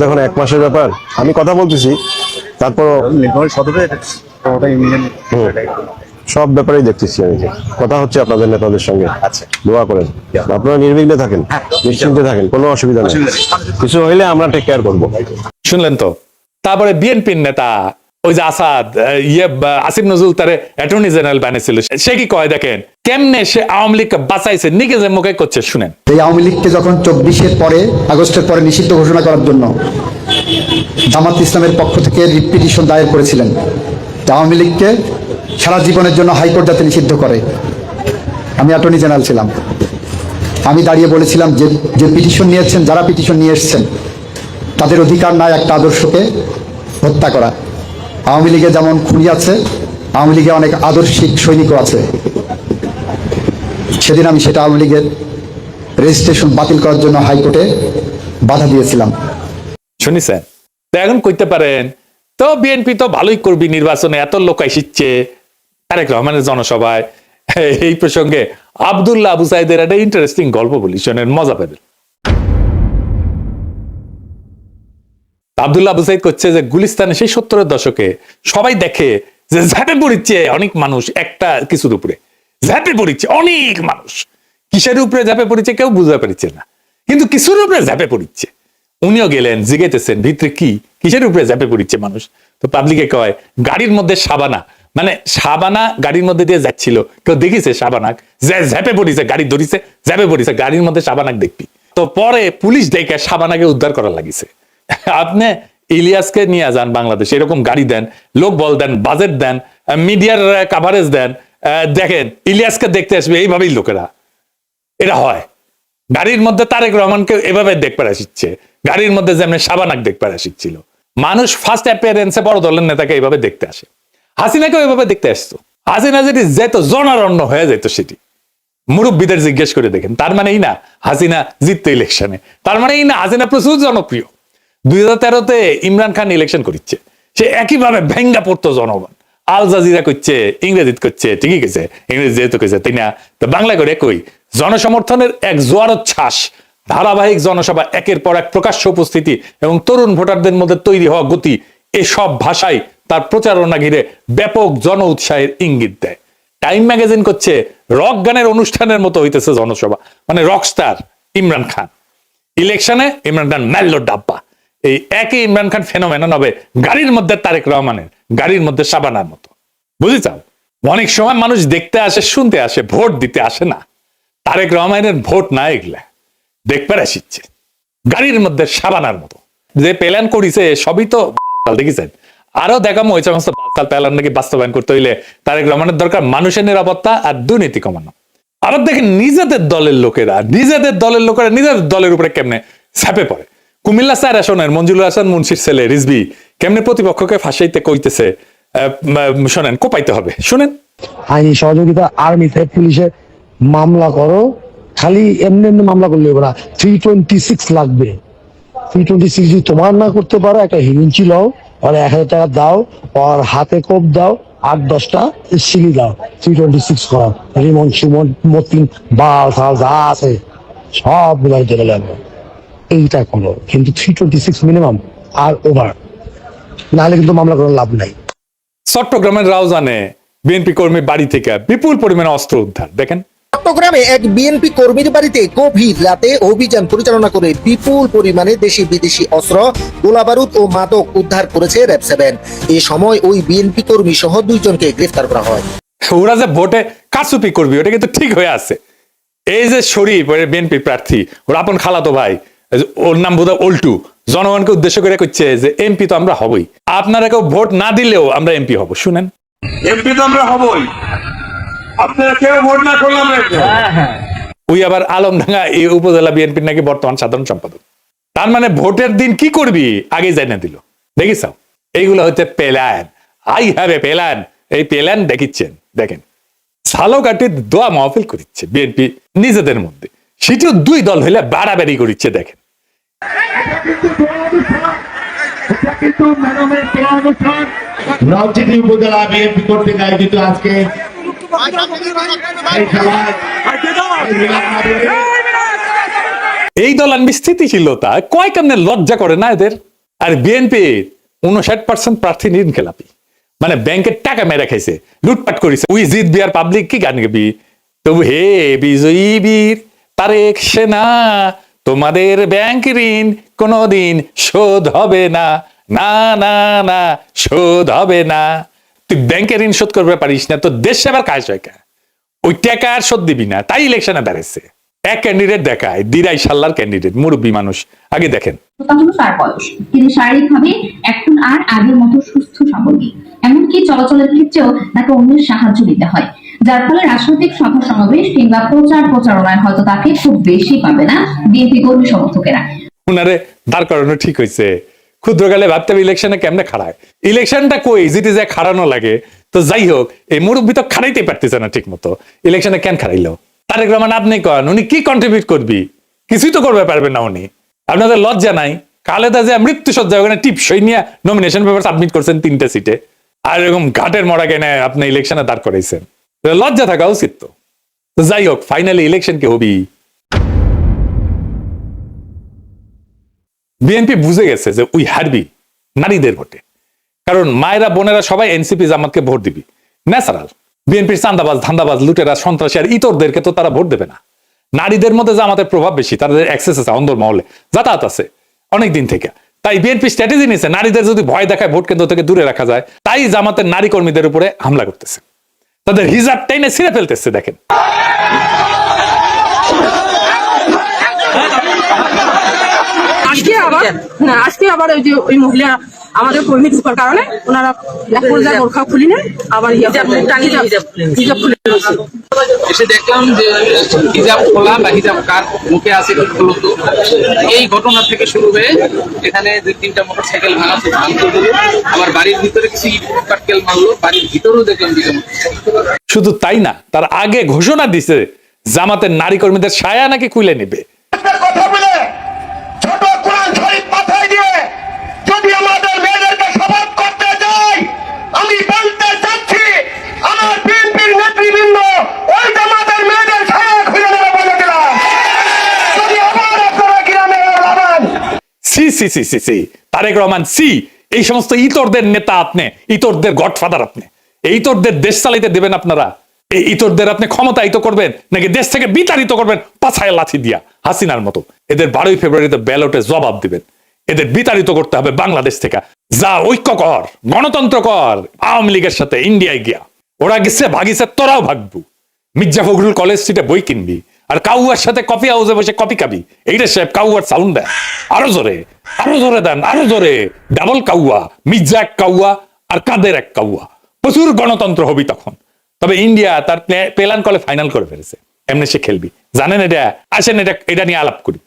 এখন 1 মাসের ব্যাপার। আমি কথা বলতেছি, তারপর সব ব্যাপারেই দেখতেছি আমি। কথা হচ্ছে আপনাদের নেতাদের সঙ্গে।
আচ্ছা,
দোয়া করেন, আপনারা নির্বিঘ্নে থাকেন, নিশ্চিন্তে থাকেন, কোনো অসুবিধা নেই। কিছু হইলে আমরা টেক কেয়ার করবো।
শুনলেন তো? তারপরে বিএনপির নেতা ওই যে আসাদ আসিফ নজরুল তারে অ্যাটর্নি জেনারেল বানিয়েছিল, সে কি কয় দেখেন কেমনে সে আওয়ামী লীগকে বাঁচাইছে, নিজের মুখে করছে, শুনেন।
এই আওয়ামী লীগকে যখন 24-এর পরে আগস্টের পরে নিষিদ্ধ ঘোষণা করার জন্য জামাত ইসলামের পক্ষ থেকে রিট পিটিশন দায়ের করেছিলেন, আওয়ামী লীগকে সারা জীবনের জন্য হাইকোর্ট যাতে নিষিদ্ধ করে। আমি অ্যাটর্নি জেনারেল ছিলাম, আমি দাঁড়িয়ে বলেছিলাম যে পিটিশন নিয়েছেন, যারা পিটিশন নিয়ে এসছেন তাদের অধিকার নাই একটা আদর্শকে হত্যা করা। আওয়ামী লীগে যেমন খুনি আছে, আওয়ামী লীগে অনেক আদর্শিক সৈনিকও আছে। সেদিন আমি সেটা আওয়ামী লীগের রেজিস্ট্রেশন বাতিল করার জন্য হাইকোর্টে বাধা দিয়েছিলাম।
শুনিছেন তো? এখন কইতে পারেন তো বিএনপি তো ভালোই করবি, নির্বাচনে এত লোক আসছে তারেক রহমানের জনসভায়। এই প্রসঙ্গে আব্দুল্লাহ আবু সাইদের একটা ইন্টারেস্টিং গল্প বলি, শোনেন, মজা পাবেন। আব্দুল্লাহ আবু সাইদ করছে যে গুলিস্তানে সেই 70-এর দশকে সবাই দেখে যে ঝাঁপে পড়িচ্ছে অনেক মানুষ একটা কিছুর উপরে, ঝাঁপে পড়িচ্ছে অনেক মানুষ। কিসের উপরে ঝাঁপে পড়িচ্ছে কেউ বুঝতে পারছে না, কিন্তু কিছুর উপরে ঝাঁপে পড়িচ্ছে। উনিও গেলেন, জিজ্ঞেতেছেন ভিতরে কি, কিসের উপরে ঝাঁপে পড়িচ্ছে মানুষ? তো পাবলিকে কয় গাড়ির মধ্যে সাবানা, মানে সাবানা গাড়ির মধ্যে দিয়ে যাচ্ছিল, কেউ দেখিছে সাবানাক যে ঝাঁপে পড়িছে, গাড়ি ধরিছে ঝাঁপে পড়িছে, গাড়ির মধ্যে সাবানাক দেখবি। তো পরে পুলিশ ডেকে সাবানাকে উদ্ধার করার লাগিছে। আপনি ইলিয়াসকে নিয়ে যান বাংলাদেশ, এরকম গাড়ি দেন, লোক বল দেন, বাজেট দেন, মিডিয়ার কাভারেজ দেন, দেখেন ইলিয়াসকে দেখতে আসবে এইভাবেই লোকেরা। এটা হয় গাড়ির মধ্যে তারেক রহমানকে এভাবে দেখতে আসছে, গাড়ির মধ্যে যেমন সাবানাক দেখতে আসছিল। মানুষ ফার্স্ট অ্যাপিয়ারেন্সে বড় দলের নেতাকে এইভাবে দেখতে আসে। হাসিনাকেও এভাবে দেখতে আসতো। হাসিনা যদি যেত জনারণ্য হয়ে যেত সেটি। মুরব্বীদের জিজ্ঞেস করে দেখেন, তার মানে এই না হাসিনা জিততো ইলেকশনে, তার মানে এই না হাসিনা প্রচুর জনপ্রিয়। 2013-তে ইমরান খান ইলেকশন করছে, সে একইভাবে ভেঙ্গা পড়তো জনগণ। আল জাজিরা করছে, ইংরেজিত করছে, ঠিকই কেছে, ইংরেজি যেহেতু কেছে তাই না, তো বাংলা করে একই জনসমর্থনের এক জোয়ারচ্ছ্বাস, ধারাবাহিক জনসভা, একের পর এক প্রকাশ্য উপস্থিতি এবং তরুণ ভোটারদের মধ্যে তৈরি হওয়া গতি, এসব ভাষায় তার প্রচারণা ঘিরে ব্যাপক জন উৎসাহের ইঙ্গিত দেয়। টাইম ম্যাগাজিন করছে রক গানের অনুষ্ঠানের মতো হইতেছে জনসভা, মানে রকস্টার ইমরান খান। ইলেকশনে ইমরান খান মেল্লো ডাব্বা। এই একই ইমরান খান ফেনোমেনন হবে গাড়ির মধ্যে তারেক রহমানের, গাড়ির মধ্যে সাবানার মতো। বুঝেছাও? অনেক সময় মানুষ দেখতে আসে, শুনতে আসে, ভোট দিতে আসে না। তারেক রহমানের ভোট না, এগুলা দেখতে আসিচ্ছে গাড়ির মধ্যে সাবানার মতো। যে প্ল্যান করিছে সবই তো দেখেছেন। আরো দেখামো ওই সমস্ত প্ল্যান নাকি বাস্তবায়ন করতে হইলে তারেক রহমানের দরকার মানুষের নিরাপত্তা আর দুর্নীতি কমানো। আবার দেখেন নিজেদের দলের লোকেরা নিজেদের দলের উপরে কেমনে ছাপে পড়ে। কুমিল্লা 4 আসনের মঞ্জুরুল হাসান মুন্সির ছেলে রিজভী কেমনে প্রতিপক্ষকে ফাঁসাইতে কইতেছে, শোনেন, কোপাইতে হবে, শুনেন।
আইনি সহযোগিতা আর্মিতে পুলিশে মামলা করো, খালি এমনি এমনি মামলা করলে হবে না, 326 লাগবে। 326 যদি তোমার না করতে পারো, একটা হিমিঞ্চি লও, আর 1000 টাকা দাও, আর হাতে কোপ দাও, 8-10টা সিলি দাও, 326 করো, রিমন সুমন মতিন বাল ফাল যা আছে সব মিলাই চলে লাগবে। এইটা করো, কিন্তু 326 মিনিমাম আর ওভার, নাহলে কিন্তু মামলা করার লাভ নাই।
চট্টগ্রামের রাউজানে বিএনপি কর্মী বাড়ি থেকে বিপুল পরিমাণে অস্ত্র উদ্ধার। দেখেন,
চট্টগ্রামে এক বিএনপি কর্মীর বাড়িতে গভীর রাতে অভিযান পরিচালনা করে বিপুল পরিমাণে দেশি বিদেশি অস্ত্র, গোলাবারুদ ও মাদক উদ্ধার করেছে র‍্যাব 7। এই সময় ওই বিএনপি কর্মী সহ 2 জনকে গ্রেফতার করা হয়।
ওরা যে ভোটে কারচুপি করবি ওটা কিন্তু ঠিক হয়ে আছে। এই যে শরীফ বিএনপি প্রার্থী, ওর আপন খালাতো ভাই, ওর নাম বোধহয় অল্টু, জনগণকে উদ্দেশ্য করে কইছে যে এমপি তো আমরা হবই, আপনারা কেউ ভোট না দিলেও আমরা এমপি হব। শুনেন,
এমপি তো আমরা হবই, আপনারা কেউ ভোট না করলে আমরা
ওই আবার আলমডাঙ্গা এই উপজেলা বিএনপির নাকি বর্তমান সাধারণ সম্পাদক। তার মানে ভোটের দিন কি করবি আগে জানিয়ে দিল। দেখিস এইগুলো হচ্ছে plan. I have a plan. এই প্ল্যান দেখিচ্ছেন, দেখেন ঝালকাঠির দোয়া মাহফিল করিচ্ছে বিএনপি নিজেদের মধ্যে, সেটিও 2 দল হইলে বাড়াবাড়ি করিচ্ছে। দেখেন,
রাজনীতি উপজেলা বিএনপি কর্তৃক আয়োজিত আজকে
এই দল আনবি স্থিতিশীলতা কয় কেমনে লজ্জা করে না এদের। আর বিএনপি 59% প্রার্থী ঋণখেলাপি, মানে ব্যাংকের টাকা মেরে খাইছে, লুটপাট করেছে। উই জিতবি আর পাবলিক কি গান গাবি? তবু হে বিজয়ী বীর তারেক সেনা, তোমাদের ব্যাংক ঋণ কোনোদিন শোধ হবে না, না না না শোধ হবে না। তুই ব্যাংকের ঋণ শোধ করবে পারিস না, তো দেশ সেবার কাজ হয় কা? ওই টাকা আর শোধ দিবি না, তাই ইলেকশনে দাঁড়াইছে। এক ক্যান্ডিডেট দেখায়, দিরাই সাল্লার ক্যান্ডিডেট, মুরব্বী মানুষ। আগে দেখেন,
তার বয়স, তিনি শারীরিকভাবে এখন আর আগের মতো সুস্থ স্বাভাবিক, এমনকি চলাচলের ক্ষেত্রেও তাকে অন্যের সাহায্য নিতে হয়, যার ফলে রাজনৈতিক সভা সমাবেশ কিংবা প্রচারণায় হয়তো তাকে খুব বেশি পাবে না বিএনপি কর্মী সমর্থকেরা।
উনারে দাঁড় করানো ঠিক হয়েছে। ক্ষুদ্রকালে ভাবতে হবে ইলেকশনে কেমনে খাড়ায়, ইলেকশনটা কই যেটি যে খাড়ানো লাগে। তো যাই হোক, এই মুরব্বী তো খাড়াইতে পারতেছে না ঠিক মতো, ইলেকশনে কেন খাড়াইলো? তারেক রহমান আপনি কন, উনি কি কন্ট্রিবিউট করবি? কিছুই তো করবে পারবেন না উনি। আপনাদের লজ্জা নাই? খালেদা যে মৃত্যুসজ্জা ওখানে টিপসই নিয়ে নমিনেশন পেপার সাবমিট করছেন 3টে সিটে, আর এরকম ঘাটের মরা কেনে আপনি ইলেকশনে দাঁড় করাইছেন। লজ্জা থাকা উচিত তো। যাই হোক, ফাইনালি ইলেকশন কি হবি? বিএনপি বুঝে গেছে যে উই হারবি নারীদের ভোটে, কারণ মায়েরা বোনেরা সবাই এনসিপি জামাতকে ভোট দিবি, ন্যাচারাল। বিএনপির চান্দাবাজ ধান্দাবাজ লুটেরা সন্ত্রাসী আর ইতরদেরকে তো তারা ভোট দেবে না। নারীদের মধ্যে জামাতের প্রভাব বেশি, তাদের অ্যাক্সেস আছে, অন্দর মহলে যাতায়াত আছে অনেক দিন থেকে। তাই বিএনপি স্ট্র্যাটেজি নিয়েছে, নারীদের যদি ভয় দেখায় ভোট কেন্দ্র থেকে দূরে রাখা যায়, তাই জামাতের নারী কর্মীদের উপরে হামলা করতেছে, তাদের হিজাব টেনে ছিঁড়ে ফেলতেছে। দেখেন,
আজকে আবার ওই যে ওই মহিলা আমাদের কর্মী ঢোকার কারণে ওনারা এক পর্যায়ে বোরখা খুলি না, আবার হিজাব খুলে
এসে দেখলাম যে হিজাব খোলা বা হিজাব কার মুখে আছে তো এই ঘটনা থেকে শুরু হয়ে এখানে 2-3টা মোটরসাইকেল ভাঙচুর হলো। আমার বাড়ির ভিতরে কিছু ইটপাটকেল মারলো, বাড়ির ভিতরেও দেখলাম
শুধু তাই না, তার আগে ঘোষণা দিছে জামাতের নারী কর্মীদের সায়া নাকি খুলে নেবে।
কথা বলে ছোট কোরআন শরীফ মাথায় দিয়ে যদি আমাদের মেয়েদেরকে শপথ করতে যাই, আমি বলতে চাচ্ছি আমার বিএনপির নেতৃবৃন্দ ওই জামাতের মেয়েদের ছায়া খুলে নেবে বলে দিলাম। যদি আবার আপনারা গ্রামে লাগান,
সি সি সি সি সি তারেক রহমান সি, এই সমস্ত ইতরদের নেতা আপনি, ইতরদের গডফাদার আপনি, এই ইতরদের দেশ চালাইতে দেবেন আপনারা? এই ইতরদের আপনি ক্ষমতায়িত করবেন নাকি দেশ থেকে বিতাড়িত করবেন পাছায় লাথি দিয়া হাসিনার মতো? এদের 12ই ফেব্রুয়ারিতে ব্যালটে জবাব দিবেন, এদের বিতাড়িত করতে হবে বাংলাদেশ থেকে। যা ঐক্য কর, গণতন্ত্র কর আওয়ামী লীগের সাথে, ইন্ডিয়ায় গিয়া। ওরা গেছে ভাগিছে, তোরাও ভাগবু। মির্জা ফখরুল কলেজ স্ট্রিটে বই কিনবি আর কাউয়ার সাথে কফি হাউসে বসে কফি খাবি। এইটা সাহেব কাউয়ার সাউন্ড দেয়, আরো জোরে দেন, আরো জোরে। ডাবল কাউয়া, মির্জা এক কাউয়া আর কাদের এক কাউয়া। প্রচুর গণতন্ত্র হবি তখন। তবে ইন্ডিয়া তার প্ল্যান কলে ফাইনাল করে ফেলেছে, এমনি সে খেলবি। জানেন এটা? আসেন এটা নিয়ে আলাপ করি।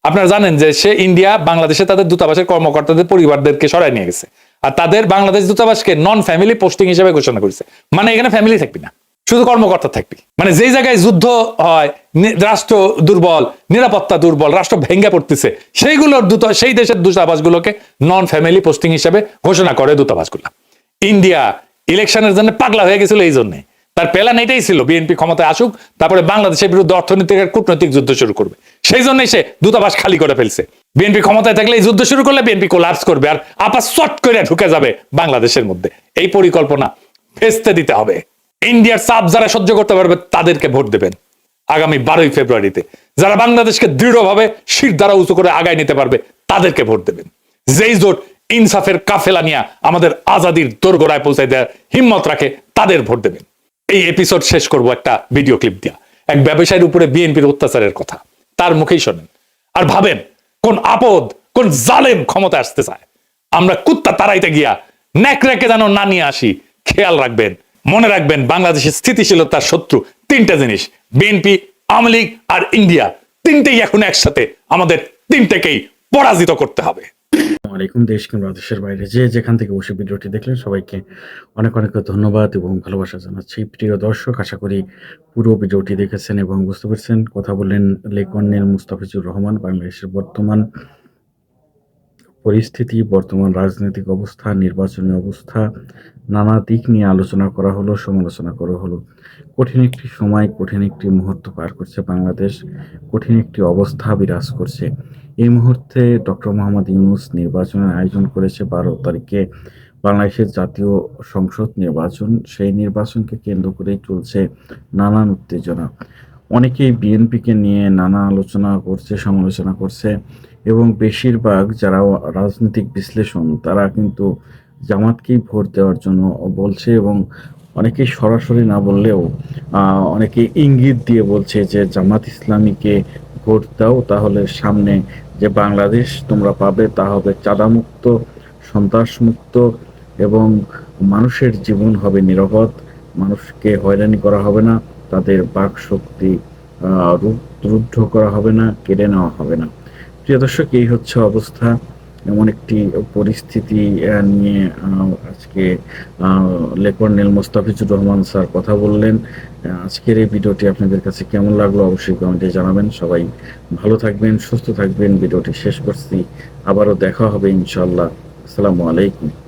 আপনারা জানেন যে সে ইন্ডিয়া বাংলাদেশে তাদের দূতাবাসের কর্মকর্তাদের পরিবারদেরকে সরাই নিয়ে গেছে, আর তাদের বাংলাদেশ দূতাবাসকে নন ফ্যামিলি পোস্টিং হিসেবে ঘোষণা করেছে। মানে এখানে ফ্যামিলি থাকবি না, শুধু কর্মকর্তা থাকবি। মানে যেই জায়গায় যুদ্ধ হয়, রাষ্ট্র দুর্বল, নিরাপত্তা দুর্বল, রাষ্ট্র ভেঙে পড়তেছে, সেই দেশের দূতাবাসগুলোকে নন ফ্যামিলি পোস্টিং হিসেবে ঘোষণা করে দূতাবাসগুলো। ইন্ডিয়া ইলেকশনের জন্য পাগলা হয়ে গেছিল, এই জন্য তার প্ল্যান এটাই ছিল বিএনপি ক্ষমতায় আসুক, তারপরে বাংলাদেশের বিরুদ্ধে অর্থনৈতিক আর কূটনৈতিক যুদ্ধ শুরু করবে। সেই জন্যই সে দূতাবাস খালি করে ফেলছে। বিএনপি ক্ষমতায় থাকলে এই যুদ্ধ শুরু করলে বিএনপি কোলাপস করবে, আর আপা চট করে ঢুকে যাবে বাংলাদেশের মধ্যে। এই পরিকল্পনা ভেস্তে দিতে হবে। ইন্ডিয়ার চাপ যারা সহ্য করতে পারবে তাদেরকে ভোট দেবেন আগামী 12ই ফেব্রুয়ারিতে। যারা বাংলাদেশকে দৃঢ়ভাবে শির দ্বারা উঁচু করে আগায় নিতে পারবে তাদেরকে ভোট দেবেন। যেই জোট ইনসাফের কাফেলা নিয়ে আমাদের আজাদির দোরগোড়ায় পৌঁছায় দেওয়ার হিম্মত রাখে তাদের ভোট দেবেন। এই এপিসোড শেষ করব একটা ভিডিও ক্লিপ দিয়া, এক ব্যবসায়ীর উপরে বিএনপির অত্যাচারের কথা। তার মুখেই শোনেন আর ভাবেন কোন আপদ, কোন জালেম ক্ষমতা আসতে চায়। আমরা কুত্তা তাড়াইতে গিয়া নেকড়েকে যেন না নিয়ে আসি, খেয়াল রাখবেন। মনে রাখবেন, বাংলাদেশের স্থিতিশীলতার শত্রু তিনটা জিনিস, বিএনপি, আওয়ামী লীগ আর ইন্ডিয়া। তিনটেই এখন একসাথে, আমাদের তিনটেকেই পরাজিত করতে হবে।
আলাইকুম। দেশ কিংবা দেশের বাইরে যে যেখান থেকে বসে ভিডিওটি দেখলেন সবাইকে অনেক অনেক ধন্যবাদ এবং ভালোবাসা জানাচ্ছি। প্রিয় দর্শক, আশা করি পুরো ভিডিওটি দেখেছেন এবং বুঝতে পেরেছেন। কথা বললেন লেকর্নেল মুস্তাফিজুর রহমান। বাংলাদেশের বর্তমান পরিস্থিতি, বর্তমান রাজনৈতিক অবস্থা, নির্বাচনী অবস্থা, নানা দিক নিয়ে আলোচনা করা হলো, সমালোচনা করা হলো। কঠিন একটি সময়, কঠিন একটি মুহূর্ত পার করছে বাংলাদেশ, কঠিন একটি অবস্থা বিরাজ করছে। এই মুহূর্তে ডক্টর মোহাম্মদ ইউনূস নির্বাচনের আয়োজন করেছে 12 তারিখে বাংলাদেশের জাতীয় সংসদ নির্বাচন। সেই নির্বাচনকে কেন্দ্র করেই চলছে নানান উত্তেজনা। অনেকেই বিএনপিকে নিয়ে নানা আলোচনা করছে, সমালোচনা করছে এবং বেশিরভাগ যারা রাজনৈতিক বিশ্লেষণ তারা কিন্তু জামাতকেই ভোট দেওয়ার জন্য বলছে এবং অনেকেই সরাসরি না বললেও অনেকে ইঙ্গিত দিয়ে বলছে যে জামাত ইসলামীকে ভোট দাও, তাহলে সামনে যে বাংলাদেশ তোমরা পাবে তা হবে চাঁদামুক্ত, সন্ত্রাসমুক্ত এবং মানুষের জীবন হবে নিরাপদ, মানুষকে হয়রানি করা হবে না, তাদের বাক শক্তি রুদ্ধ করা হবে না, কেড়ে নেওয়া হবে না। প্রিয় দর্শক, এই হচ্ছে অবস্থা। এমন একটি পরিস্থিতি নিয়ে আজকে লেকর্নেল মুস্তাফিজুর রহমান স্যার কথা বললেন। আজকের এই ভিডিওটি আপনাদের কাছে কেমন লাগলো অবশ্যই কমেন্টে জানাবেন। সবাই ভালো থাকবেন, সুস্থ থাকবেন। ভিডিওটি শেষ করছি, আবারও দেখা হবে ইনশাআল্লাহ। আসসালামু আলাইকুম।